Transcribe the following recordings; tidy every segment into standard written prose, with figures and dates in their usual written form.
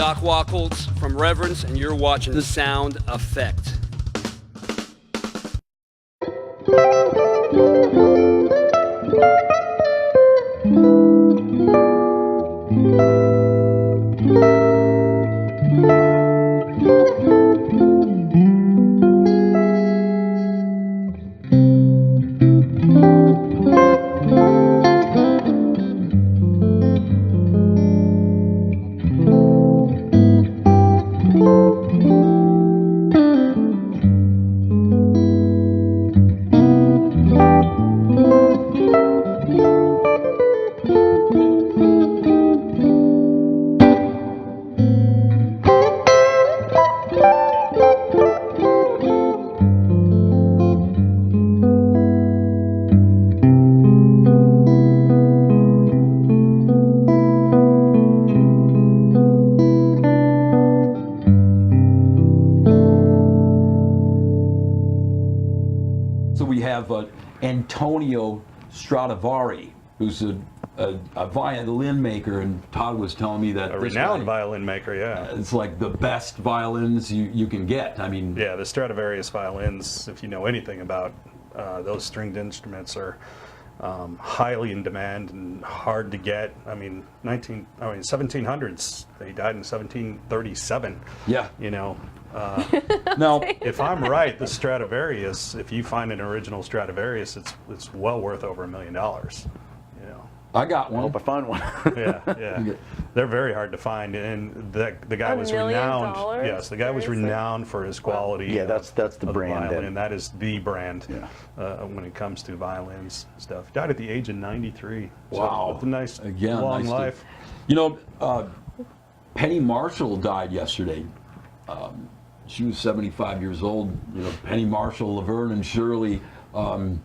Doc Wackles from Reverence, and you're watching The Sound Effect. Antonio Stradivari, who's a violin maker, and Todd was telling me that a renowned violin maker, yeah. It's like the best violins you can get. I mean, yeah, the Stradivarius violins, if you know anything about those stringed instruments, are highly in demand and hard to get. I mean, 1700s. They died in 1737. Yeah, you know. Now, if I'm right, the Stradivarius, if you find an original Stradivarius, it's well worth over $1 million. You know, I got one. I hope I find one. yeah. They're very hard to find, and the guy was renowned. Yes, the guy was renowned for his quality. Yeah, that's the brand. And that is the brand when it comes to violins stuff. Died at the age of 93. Wow, so with a nice long life. You know, Penny Marshall died yesterday. She was 75 years old. You know, Penny Marshall, Laverne and Shirley.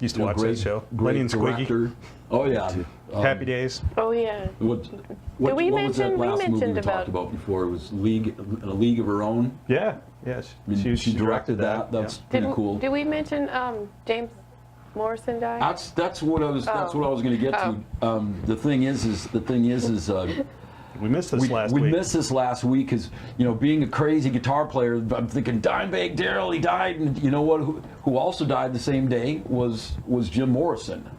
Used to watch that show. Great Lenny and Squiggy. director. Oh yeah. Happy Days. Oh yeah. What we was that mentioned- we last movie we mentioned talked about before? It was A League of Her Own. Yeah. She directed that. That's pretty cool. Did we mention James Morrison died? That's what I was. That's what I was going to get to. The thing is we missed this last week. We missed this last week because, you know, being a crazy guitar player, I'm thinking Dimebag Darrell, he died, and you know what? Who also died the same day was Jim Morrison.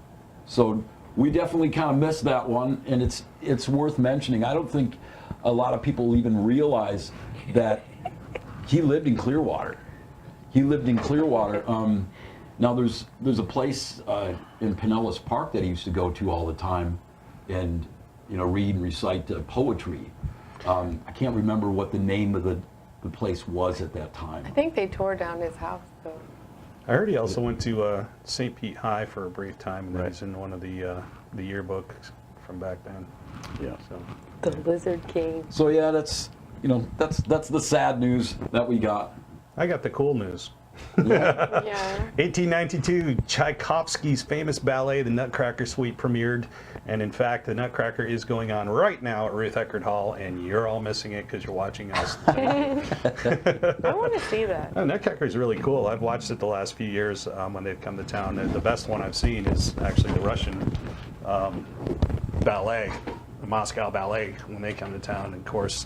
So we definitely kind of missed that one, and it's worth mentioning. I don't think a lot of people even realize that he lived in Clearwater. Now there's a place in Pinellas Park that he used to go to all the time, and read and recite poetry. I can't remember what the name of the place was at that time. I think they tore down his house, though. I heard he also went to St. Pete High for a brief time, and he's in one of the yearbooks from back then. Yeah. So the Lizard King. So yeah, that's the sad news that we got. I got the cool news. Yeah. 1892, Tchaikovsky's famous ballet, The Nutcracker Suite, premiered. And in fact, The Nutcracker is going on right now at Ruth Eckerd Hall, and you're all missing it because you're watching us. I want to see that. Oh, Nutcracker is really cool. I've watched it the last few years when they've come to town. And the best one I've seen is actually the Russian ballet, the Moscow Ballet, when they come to town. And of course,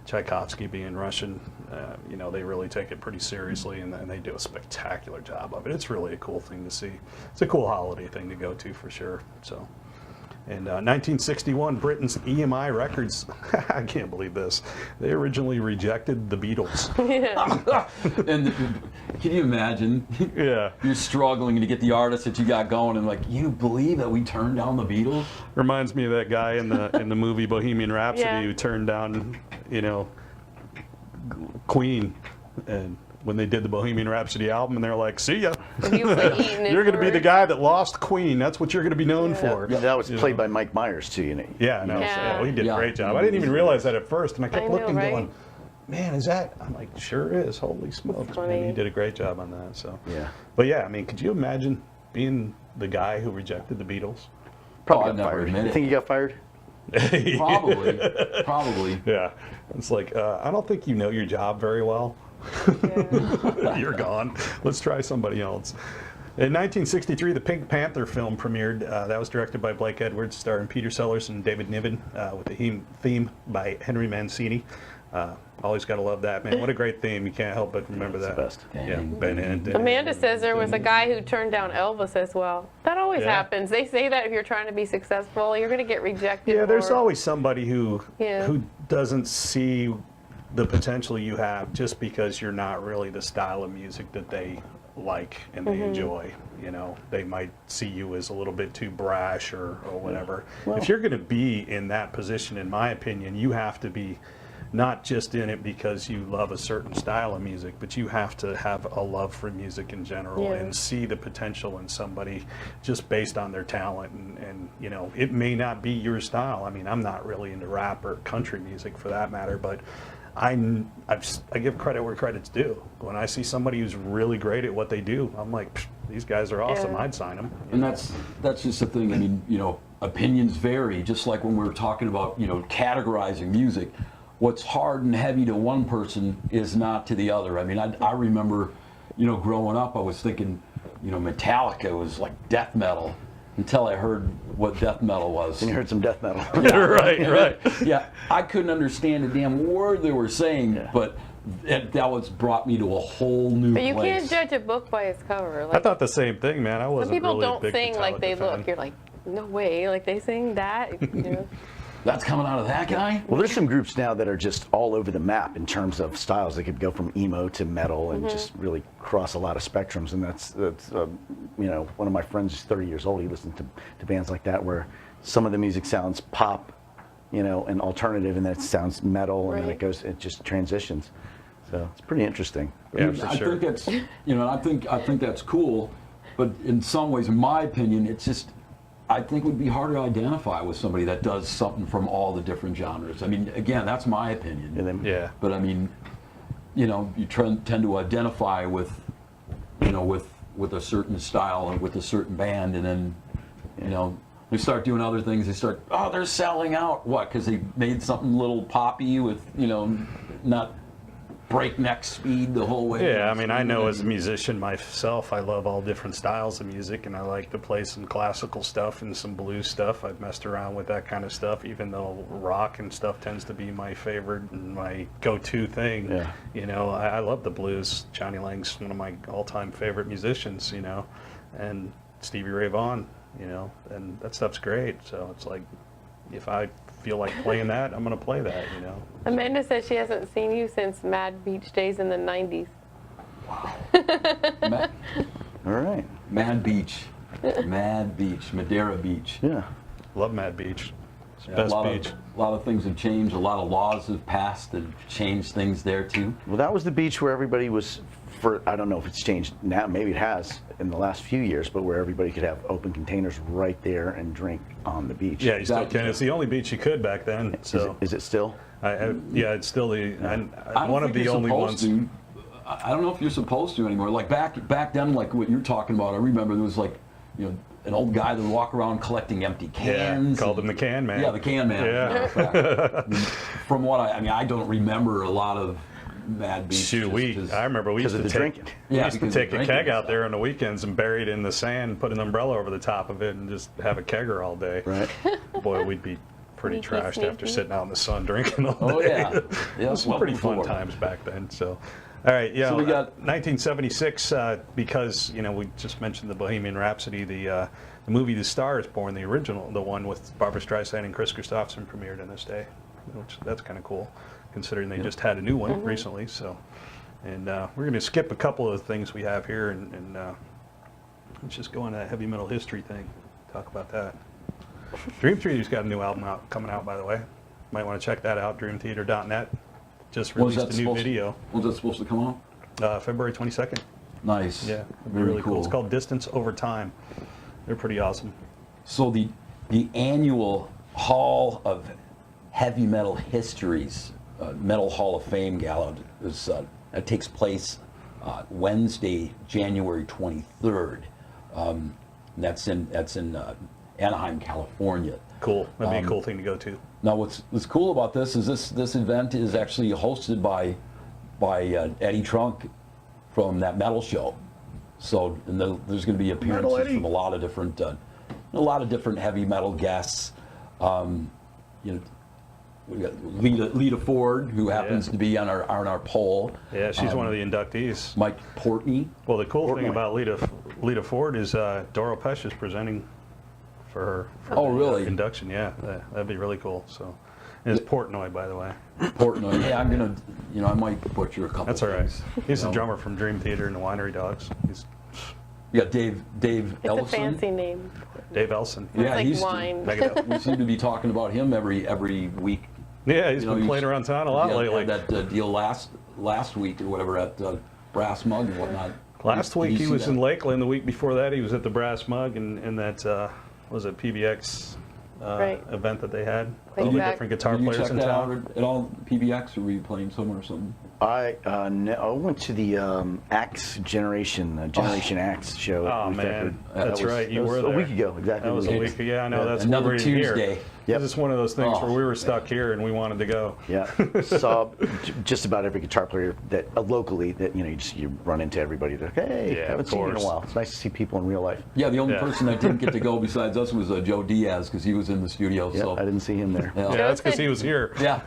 Tchaikovsky being Russian, they really take it pretty seriously, and they do a spectacular job of it. It's really a cool thing to see. It's a cool holiday thing to go to for sure. So, in 1961, Britain's EMI Records, I can't believe this, they originally rejected the Beatles. And can you imagine? Yeah. You're struggling to get the artists that you got going, and like, you believe that we turned down the Beatles? Reminds me of that guy in the movie Bohemian Rhapsody who turned down, Queen, and when they did the Bohemian Rhapsody album, and they're like, "See ya, you're going to be the guy that lost Queen. That's what you're going to be known for." Yeah, that was played by Mike Myers too, Yeah, no, he did a great job. I didn't even realize that at first, and I kept looking, going, "Man, is that?" I'm like, "Sure is. Holy smokes!" And he did a great job on that. So yeah, but yeah, I mean, could you imagine being the guy who rejected the Beatles? Probably got fired. You think he got fired? Probably. Yeah, it's like I don't think you know your job very well. You're gone. Let's try somebody else. In 1963, the Pink Panther film premiered. That was directed by Blake Edwards, starring Peter Sellers and David Niven, with the theme by Henry Mancini. Always got to love that, man. What a great theme. You can't help but remember that. the best. Yeah, Ben and Amanda says there was a guy who turned down Elvis as well. That always Yeah. happens. They say that if you're trying to be successful, you're going to get rejected. Yeah, there's or- always somebody who Yeah. who doesn't see the potential you have just because you're not really the style of music that they like and they enjoy. You know, they might see you as a little bit too brash or whatever. Well- If you're going to be in that position, in my opinion, you have to be not just in it because you love a certain style of music, but you have to have a love for music in general Yeah. and see the potential in somebody just based on their talent. And, you know, it may not be your style. I mean, I'm not really into rap or country music for that matter, but I give credit where credit's due. When I see somebody who's really great at what they do, I'm like, "Psh, these guys are awesome. Yeah. I'd sign them. And that's just the thing. I mean, you know, opinions vary. Just like when we were talking about, you know, categorizing music, what's hard and heavy to one person is not to the other. I mean, I remember, you know, growing up, I was thinking, you know, Metallica was like death metal until I heard what death metal was. And you heard some death metal. Right. Yeah, I couldn't understand a damn word they were saying, Yeah. but that was brought me to a whole new But you place. can't judge a book by its cover. I Like, thought the same thing, man. I some wasn't people really a don't big sing like they Metallica fan. look. You're like, no way. Like they sing that. You know? That's coming out of that guy? Well, there's some groups now that are just all over the map in terms of styles. They could go from emo to metal and just really cross a lot of spectrums. And that's you know, one of my friends is 30 years old. He listens to bands like that where some of the music sounds pop, you know, and alternative, and then it sounds metal, and then Right. it just transitions. So it's pretty interesting. Yeah, for I sure. think that's, you know, I think that's cool, but in some ways, in my opinion, it's just, I think it would be hard to identify with somebody that does something from all the different genres. I mean, again, that's my opinion. And then, Yeah. But I mean, you know, you tend to identify with, you know, with a certain style and with a certain band, and then, you know, they start doing other things. They start, oh, they're selling out. What? Because they made something a little poppy with, you know, not breakneck speed the whole way. Yeah, I mean, I know as a musician myself, I love all different styles of music, and I like to play some classical stuff and some blues stuff. I've messed around with that kind of stuff, even though rock and stuff tends to be my favorite and my go-to thing. Yeah. You know, I love the blues. Johnny Lang's one of my all-time favorite musicians, you know, and Stevie Ray Vaughan, you know, and that stuff's great. So it's like, if I feel like playing that, I'm going to play that, you know. Amanda says she hasn't seen you since Mad Beach days in the 90s. all right. Mad Beach, Madeira Beach. Yeah. Love Mad Beach. It's the Yeah, best beach. A lot of things have changed. A lot of laws have passed that have changed things there too. Well, that was the beach where everybody was, I don't know if it's changed now, maybe it has in the last few years, but where everybody could have open containers right there and drink on the beach. Yeah, you still Exactly. can. It's the only beach you could back then. So Is it still? yeah, it's still the I don't one of think the you're only supposed ones. to. I don't know if you're supposed to anymore. Like back then, like what you're talking about, I remember there was like, you know, an old guy that would walk around collecting empty cans. Called him the Can Man. Yeah, the Can Man. Yeah. From what I mean, I don't remember a lot of Mad Beach. Shoot, just- I remember we used Because to of the take, drinking. we Yeah, used to because of take a drinking keg and out stuff. there on the weekends and bury it in the sand, put an umbrella over the top of it, and just have a kegger all day. Right. Boy, we'd be pretty Sneaky, trashed after sneaky. sitting out in the sun drinking all Oh day. yeah, yeah. Some well pretty fun before. times back then. So, all right, yeah. So we got- 1976 because you know we just mentioned the Bohemian Rhapsody. The movie The Star Is Born, the original, the one with Barbra Streisand and Chris Christopherson, premiered on this day, which that's kind of cool, considering they just had a new one recently. So, and we're going to skip a couple of things we have here, and let's just go on that heavy metal history thing. Talk about that. Dream Theater's got a new album coming out, by the way. Might want to check that out. DreamTheater.net. Just When's released that a new supposed- video. When's that supposed to come out? February 22nd. Nice. Yeah, it'll be Very really cool. It's called Distance Over Time. They're pretty awesome. So the annual Hall of Heavy Metal Histories, Metal Hall of Fame gala is that takes place Wednesday, January 23rd. That's in Anaheim, California. Cool. That'd be a cool thing to go to. Now, what's cool about this is this event is actually hosted by Eddie Trunk from that metal show. So and there's going to be appearances Eddie. from a lot of different heavy metal guests. You know, we got Lita Ford, who happens to be on our poll. Yeah, she's one of the inductees. Mike Portney. Well, the cool thing Portnoy. about Lita Ford is Doro Pesch is presenting for her Oh, really? induction. Yeah, that'd be really cool. So, and it's Portnoy, by the way. Portnoy. Yeah, I'm gonna, I might butcher a couple. That's all right. things. He's the You know. drummer from Dream Theater and the Winery Dogs. He's You got Dave It's Ellison. a fancy name. Dave Elson. It's like he's wine. Megadeth. we seem to be talking about him every week. Yeah, he's You know, been playing around town a lot he lately. had that deal last week or whatever at Brass Mug and whatnot. Last Did week you he see was that? in Lakeland. The week before that he was at the Brass Mug and that was it PBX Right. event that they had. Like All the back- different guitar Did you players check in that town. out at all, PBX, or were you playing somewhere or something? I went to the Axe Generation Axe show. Oh with man, Deckard. that's That was- right. You that was were there a week ago, exactly. That was a week. Yeah, I know. Yeah, That's another what we were Tuesday. Here. Yep. It's one of those things Oh, where we were stuck here and we wanted to go. Yeah, saw just about every guitar player that locally that you run into everybody. That hey, Yeah, haven't of seen you in a course. while. It's nice to see people in real life. Yeah, the only Yeah. person that didn't get to go besides us was Joe Diaz because he was in the studio. Yeah, So I didn't see him there. yeah. Yeah, that's because he was here. Yeah.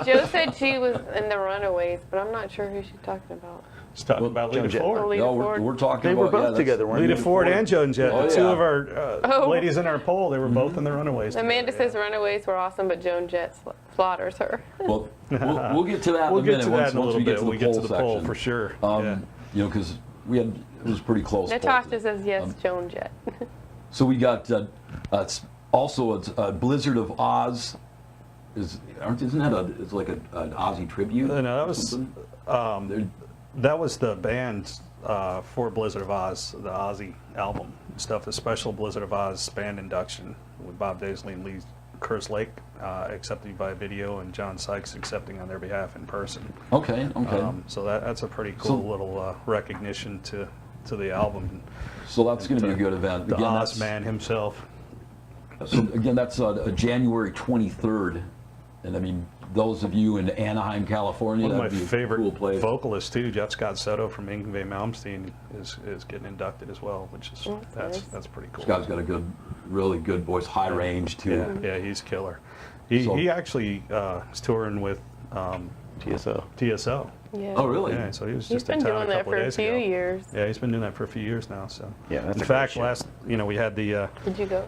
Joe said she was in the Runaways, but I'm not sure who she's talking about. Just talking about Joan Lita Jett. Ford. Lita No, Ford. we're talking They were about both that's- together, weren't Lita they? Ford and Joan Jett, Oh, the two yeah. of our Oh. ladies in our poll, they were both in the Runaways. Amanda together, says Runaways were awesome, but Joan Jett slaughters her. Well, we'll get to that We'll in a get minute to once, that in a once little we get bit. to When the we get to poll the poll section. for sure. Yeah. Because it was pretty close. Natasha says yes, Joan Jett. So we got it's also a Blizzard of Oz. Isn't that it's like an Ozzy tribute? No, that or was something? that was the band for Blizzard of Oz, the Ozzy album stuff. The special Blizzard of Oz band induction with Bob Daisley and Lee Curse Lake accepting by video, and John Sykes accepting on their behalf in person. Okay. So that's a pretty cool So- little recognition to the album. So that's going to be a good event. The Again, Oz that's- man himself. So again, that's January 23rd, and I mean those of you in Anaheim, California, One of my that'd be a favorite cool place. vocalists too, Jeff Scott Soto from Yngwie Malmsteen, is getting inducted as well, which is That's nice. that's pretty cool. This guy's got a really good voice, high range too. Yeah, he's killer. He So- he actually is touring with TSO. TSO. Yeah. Oh, really? Yeah, so he was He's just in been town doing a that couple for of a days few ago. years. Yeah, he's been doing that for a few years now. So Yeah, that's in a fact, great show. we had the Did you go?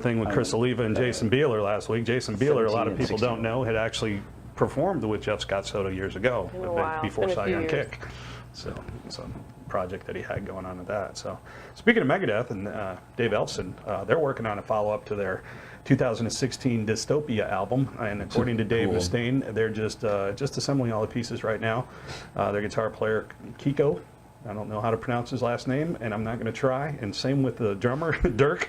thing with Chris Oliva and Jason Bieler last week. Jason Bieler, a lot of 17 and people 16. don't know, had actually performed with Jeff Scott Soto years ago, Been a while. before Been a few Saigon years. Kick. So it's a project that he had going on with that. So speaking of Megadeth and Dave Elson, they're working on a follow-up to their 2016 Dystopia album, and according to Dave Cool. Mustaine, they're just assembling all the pieces right now. Their guitar player Kiko, I don't know how to pronounce his last name, and I'm not going to try. And same with the drummer, Dirk.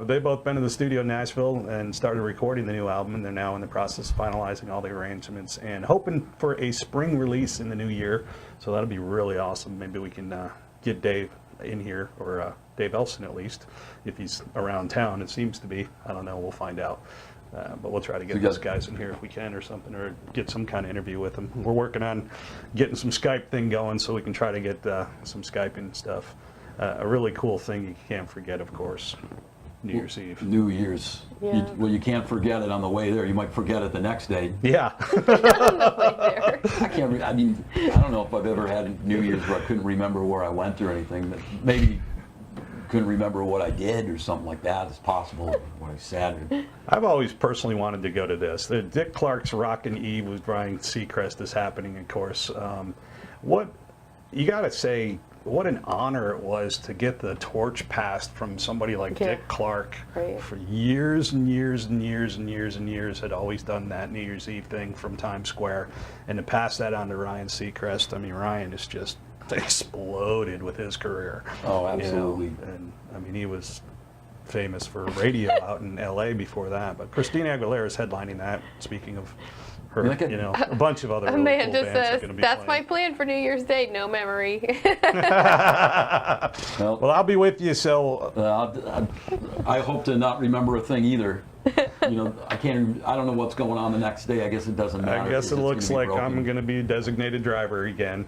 They've both been in the studio in Nashville and started recording the new album, and they're now in the process of finalizing all the arrangements and hoping for a spring release in the new year. So that'll be really awesome. Maybe we can get Dave in here, or Dave Elson at least, if he's around town. It seems to be. I don't know. We'll find out. But we'll try to get So you those guys- guys in here if we can, or something, or get some kind of interview with them. We're working on getting some Skype thing going so we can try to get some Skyping stuff. A really cool thing you can't forget, of course, New Year's Eve. New Year's. Yeah. Well, you can't forget it on the way there. You might forget it the next day. Yeah. There. I can't. I mean, I don't know if I've ever had New Year's where I couldn't remember where I went or anything. But maybe couldn't remember what I did or something like that. It's possible. What I said. I've always personally wanted to go to this. The Dick Clark's Rockin' Eve with Brian Seacrest is happening, of course. What you got to say, what an honor it was to get the torch passed from somebody like Yeah. Dick Clark. Right. For years and years and years and years and years, had always done that New Year's Eve thing from Times Square. And to pass that on to Ryan Seacrest, I mean, Ryan is just exploded with his career. Oh, you know. absolutely. And I mean, he was famous for radio out in LA before that. But Christina Aguilera is headlining that. Speaking of her, Like a- you know, a bunch of other really cool Amanda bands are says, going to be that's my playing. plan for New Year's Day, no memory. Well, Well, I'll be with you. So I hope to not remember a thing either. You know, I can't. I don't know what's going on the next day. I guess it doesn't matter. I guess It's it gonna looks be like broken. I'm going to be designated driver again.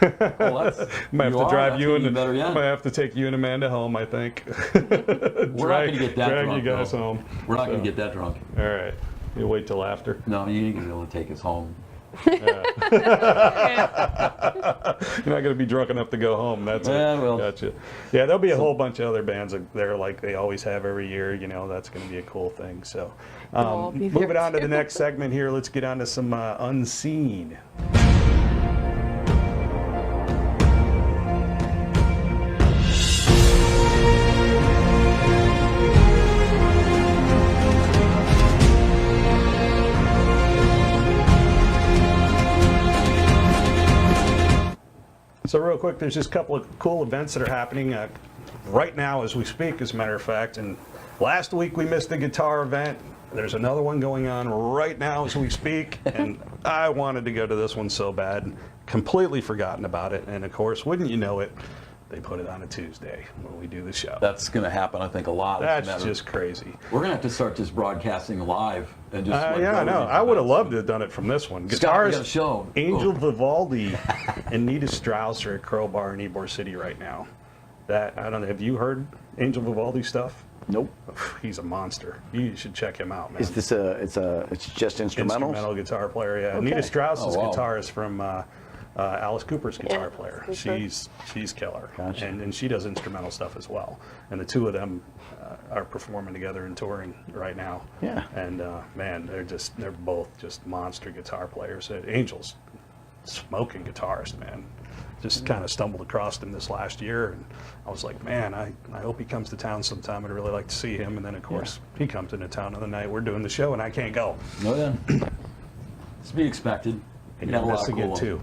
Well, that's, Might have you to are. drive That's you even and better yet. might have to take you and Amanda home. I think. We're not going to get that drag drunk. you guys though. home. We're not going So, to get that drunk. All right. You wait till after. No, you ain't gonna be able to take us home. You're not going to be drunk enough to go home. That's Yeah, it. well. Gotcha. Yeah, there'll be a whole bunch of other bands there like they always have every year. You know, that's going to be a cool thing. So, all be there moving on to the too. next segment here. Let's get on to some Unseen. So real quick, there's just a couple of cool events that are happening right now as we speak, as a matter of fact. And last week we missed the guitar event. There's another one going on right now as we speak. And I wanted to go to this one so bad. Completely forgotten about it. And of course, wouldn't you know it, they put it on a Tuesday when we do the show. That's going to happen, I think, a lot. That's just crazy. We're going to have to start just broadcasting live and just. Yeah, I know. I would have loved to have done it from this one. Scott, we got a Guitarist show. Angel Vivaldi and Nita Strauss are at Crowbar in Ybor City right now. That I don't know. Have you heard Angel Vivaldi stuff? Nope. He's a monster. You should check him out, man. Is this it's just instrumental? Instrumental guitar player? Yeah. Okay. Nita Strauss is Oh, wow. guitarist from Alice Cooper's guitar Yeah, player. Alice Cooper. She's killer, Gotcha. and she does instrumental stuff as well. And the two of them are performing together and touring right now. Yeah. And man, they're both just monster guitar players. Angel's smoking guitarist, man. Just kind of stumbled across him this last year, and I was like, man, I hope he comes to town sometime. I'd really like to see him. And then of course he comes into town on the night we're doing the show, and I can't go. No, then. It's to be expected. And You got a you're lot of missing cool it too.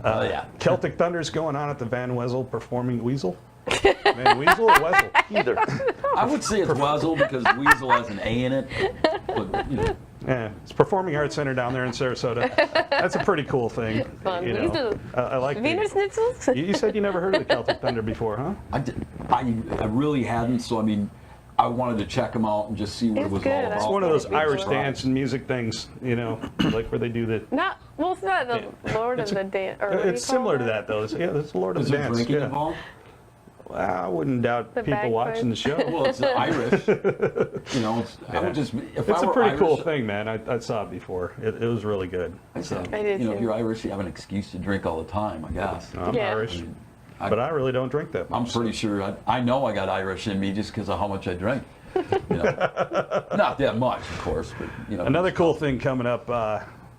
ones. Yeah. Celtic Thunder's going on at the Van Wezel performing Weasel. Van Weasel or Wezel? Either. I would say it's Weasel because Weasel has an A in it. But, you know, Yeah, it's Performing Arts Center down there in Sarasota. That's a pretty cool thing. Fun. You know. Weasel. I like Wiener the, Schnitzels? you said you never heard of the Celtic Thunder before, huh? I really hadn't, so I mean, I wanted to check them out and just see what It's it was good. all It's about. It's one of those Big Irish one. dance and music things, you know, like where they do the. Not, well, it's not the Lord of the Dance. It's similar to that, though. It's Lord of Is the there Dance. drinking Yeah. involved? Well, I wouldn't doubt The people watching the show. Well, it's Irish. You know, I would just. If It's I a were pretty Irish, cool thing, man. I saw it before. It was really good. I said, I did you know, too. if you're Irish, you have an excuse to drink all the time, I guess. I'm Yeah. Irish, I- but I really don't drink that much. I'm pretty sure I know I got Irish in me just because of how much I drink. You know, not that much, of course, but you know. Another cool thing coming up,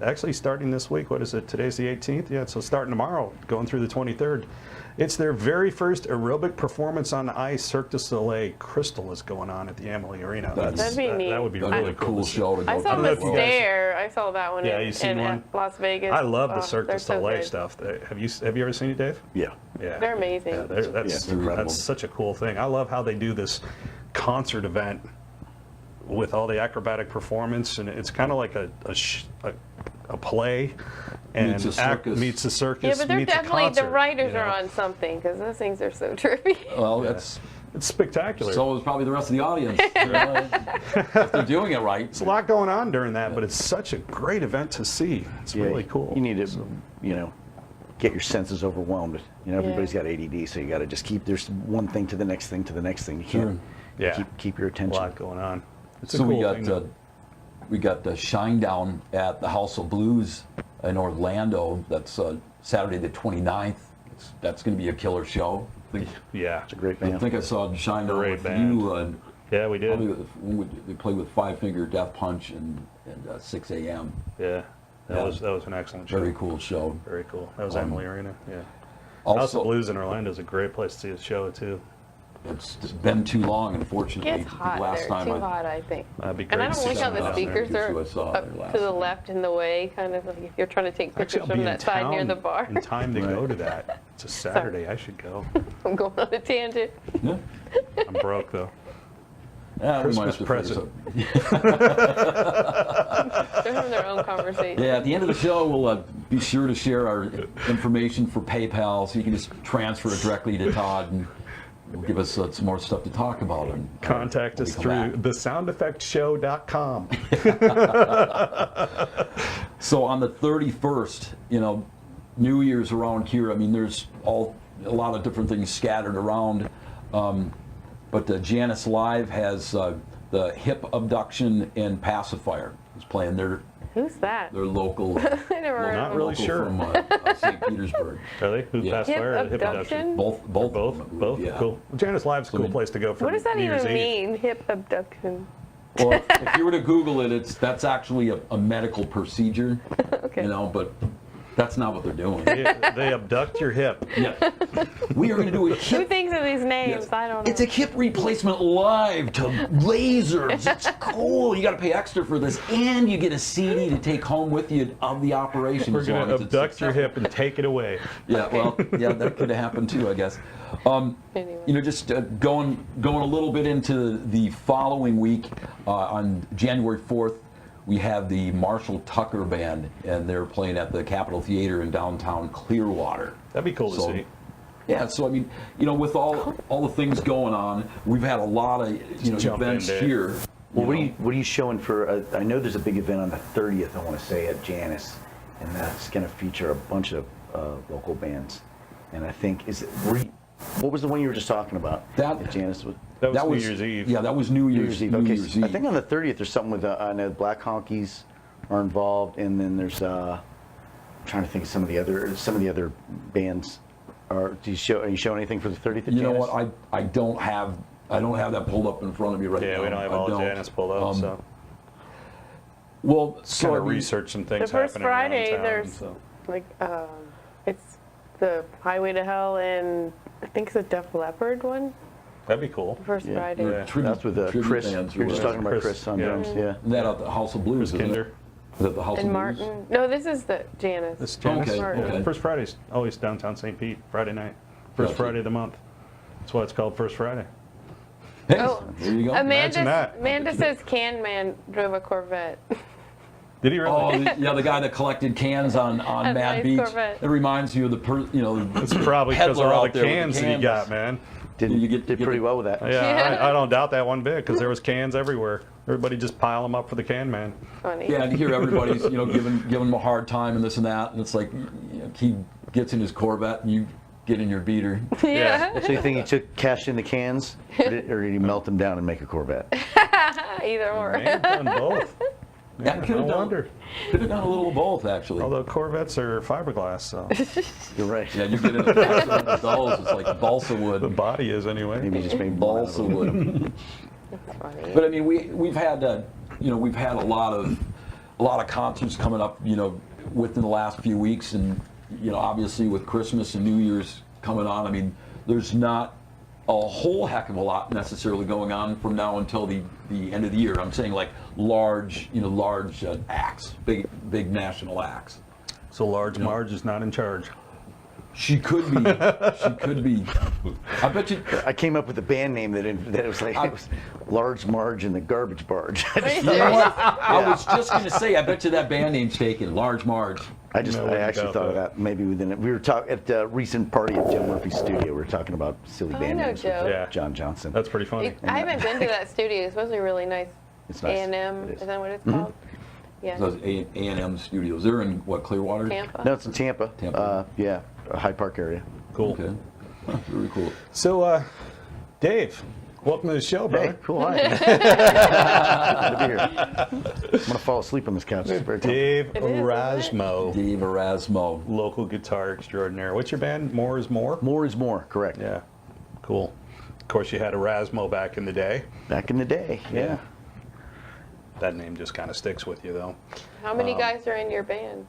actually starting this week. What is it? Today's the 18th. Yeah, so starting tomorrow, going through the 23rd. It's their very first aerobic performance on ice. Cirque du Soleil Crystal is going on at the Amalie Arena. That'd be neat. That would be That'd really be a cool to see. show to go I saw don't the know if you guys- Stare. I saw that one Yeah, in, you seen in one? Las Vegas. I love the Oh, Cirque du they're so Soleil good. stuff. Have you ever seen it, Dave? Yeah. Yeah, They're amazing. Yeah, that's incredible. that's such a cool thing. I love how they do this concert event with all the acrobatic performance, and it's kind of like a play, and Meets a circus. meets a circus. Yeah, but they're meets a definitely, concert, the writers you know? are on something, because those things are so trippy. Well, Yeah. that's It's spectacular. so is probably the rest of the audience. You know, if they're doing it right. It's a lot going on during that, but it's such a great event to see. It's really cool. You need to, you know, get your senses overwhelmed. You know, everybody's Yeah. got ADD, so you got to just keep. There's one thing to the next thing to the next thing. You can't. Yeah. Keep your a attention. lot going on. It's a So cool we got thing. we got the Shinedown at the House of Blues in Orlando. That's Saturday the 29th. That's going to be a killer show. Yeah. It's a great I band. think I saw Shinedown Great with band. you. And Yeah, we did. they play with Five Finger Death Punch and 6 a.m. Yeah. That Yeah. was an excellent show. Very cool show. Very cool. That was Amalie Arena. Yeah. House of Also, Blues in Orlando is a great place to see a show too. it's been too long, unfortunately. It gets hot Last there, time too hot, I think. That'd be great. And I to don't see like how something the down there. speakers are Too, I saw it up last to the time. left in the way, kind of like if you're trying to take Actually, pictures I'll from be in that side near town the bar. in time to go to that. It's a Saturday. I should go. I'm going on a tangent. Yeah. I'm broke though. Yeah, we might Christmas have to figure present. They're having their own conversation. Yeah, at the end of the show, we'll be sure to share our information for PayPal, so you can just transfer it directly to Todd, and he'll give us some more stuff to talk about. And Contact us through thesoundeffectshow.com. So on the 31st, you know, New Year's around here. I mean, there's a lot of different things scattered around. But Janice Live has the Hip Abduction and Pacifier is playing their Who's that? local. I never heard not of really him. sure. From St. Petersburg. Are they? Who's Yeah. past Hip fire or hip abduction? Both. Both? Yeah. Cool. Well, Janice Live's a cool place to go for What does that New Year's even Eve. mean? Hip abduction. Well, if you were to Google it, that's actually a medical procedure. Okay. You know, but that's not what they're doing. They abduct your hip. Yeah. We are going to do a Who hip. thinks of these names? Yes. I don't know. It's a hip replacement live to lasers. It's cool. You got to pay extra for this, and you get a CD to take home with you of the operation. We're as long going to as it's abduct your successful. hip and take it away. Yeah, well, yeah, that could have happened too, I guess. Anyway. You know, just going a little bit into the following week, on January 4th, we have the Marshall Tucker Band, and they're playing at the Capitol Theater in downtown Clearwater. That'd be cool to So, see. Yeah, so I mean, you know, with all the things going on, we've had a lot of jump in, events Dave. here. Well, you know. what are you showing for? I know there's a big event on the 30th. I want to say at Janice, and that's going to feature a bunch of local bands. And I think what was the one you were just talking about? That- at Janice was. That was New Year's Eve. Yeah, that was New Year's Eve. Okay, I think on the 30th there's something with I know Black Honkies are involved, and then there's I'm trying to think of some of the other bands. Are you showing anything for the 30th? At You know Janice? what? I don't have that pulled up in front of me right now. Yeah, we don't have all the Janice pulled up, so Well, so kind I of mean, research some The things first happening Friday, around town. there's So. like, it's the Highway to Hell, and I think it's a Def Leppard one. That'd be cool. The first Yeah. Friday. Yeah. tribute- That's with tribute Chris. bands or You're just whatever. talking about Chris, Chris on yeah. drums. Yeah. Isn't that at the House of Blues? Chris isn't Kinder. it? Is it the House And of Martin. No, this is the Janice. This is Janice. Okay, Martin. okay. First Friday's always downtown St. Pete, Friday night. First Gotcha. Friday of the month. That's why it's called First Friday. Hey, Oh, there you go. Imagine that. Amanda says Can Man drove a Corvette. Did he really? Oh, yeah, the guy that collected cans on A Mad nice Beach. Corvette. It reminds you of It's probably because of peddler all the out there with the cans that he canvas. got, man. Did You pretty the- well with that. Yeah, I don't doubt that one bit because there was cans everywhere. Everybody just pile them up for the can man. Funny. Yeah, and you hear everybody's giving him a hard time and this and that, and it's like he gets in his Corvette and you get in your beater. Yeah. So you think he cashed in the cans, or did he melt them down and make a Corvette? Either or. May have done both. Yeah, could no have done wonder. a little of both actually. Although Corvettes are fiberglass, so You're right. Yeah, you get in a those, it's like balsa the wood. body is anyway. Maybe he just made Balsa wood. That's funny. But I mean, we've had a lot of concerts coming up, within the last few weeks, and obviously with Christmas and New Year's coming on, I mean, there's not a whole heck of a lot necessarily going on from now until the end of the year. I'm saying like large acts, big national acts. So Large Marge is not in charge. She could be. She could be. I bet you. I came up with a band name that it was like it was Large Marge and the Garbage Barge. Wait, You know what? I was just going to say, I bet you that band name's taken, Large Marge. I No, actually doubt thought of that. that maybe within it. We were talking at the recent party at Joe Murphy's studio. We were talking about silly Oh, I band know names with Joe. Yeah. John Johnson. That's pretty funny. I haven't been to that studio. It's supposed to be really nice. It's nice. A&M, It is is. that what it's called? Yeah. Those A&M studios. They're in what, Clearwater? Tampa. No, it's in Tampa. Tampa. Yeah, Hyde Park area. Cool. Okay. Huh, very cool. So, Dave, welcome to the show, brother. Hey, cool. Hi. Good to be here. I'm gonna fall asleep on this couch. It's very comfortable. Dave It is, isn't it? Arazmo, Dave Arazmo. local guitar extraordinaire. What's your band? More is More? More is more. Correct. Yeah. Cool. Of course, you had Arazmo back in the day. Back in the day. Yeah. That name just kind of sticks with you, though. How many guys are in your band?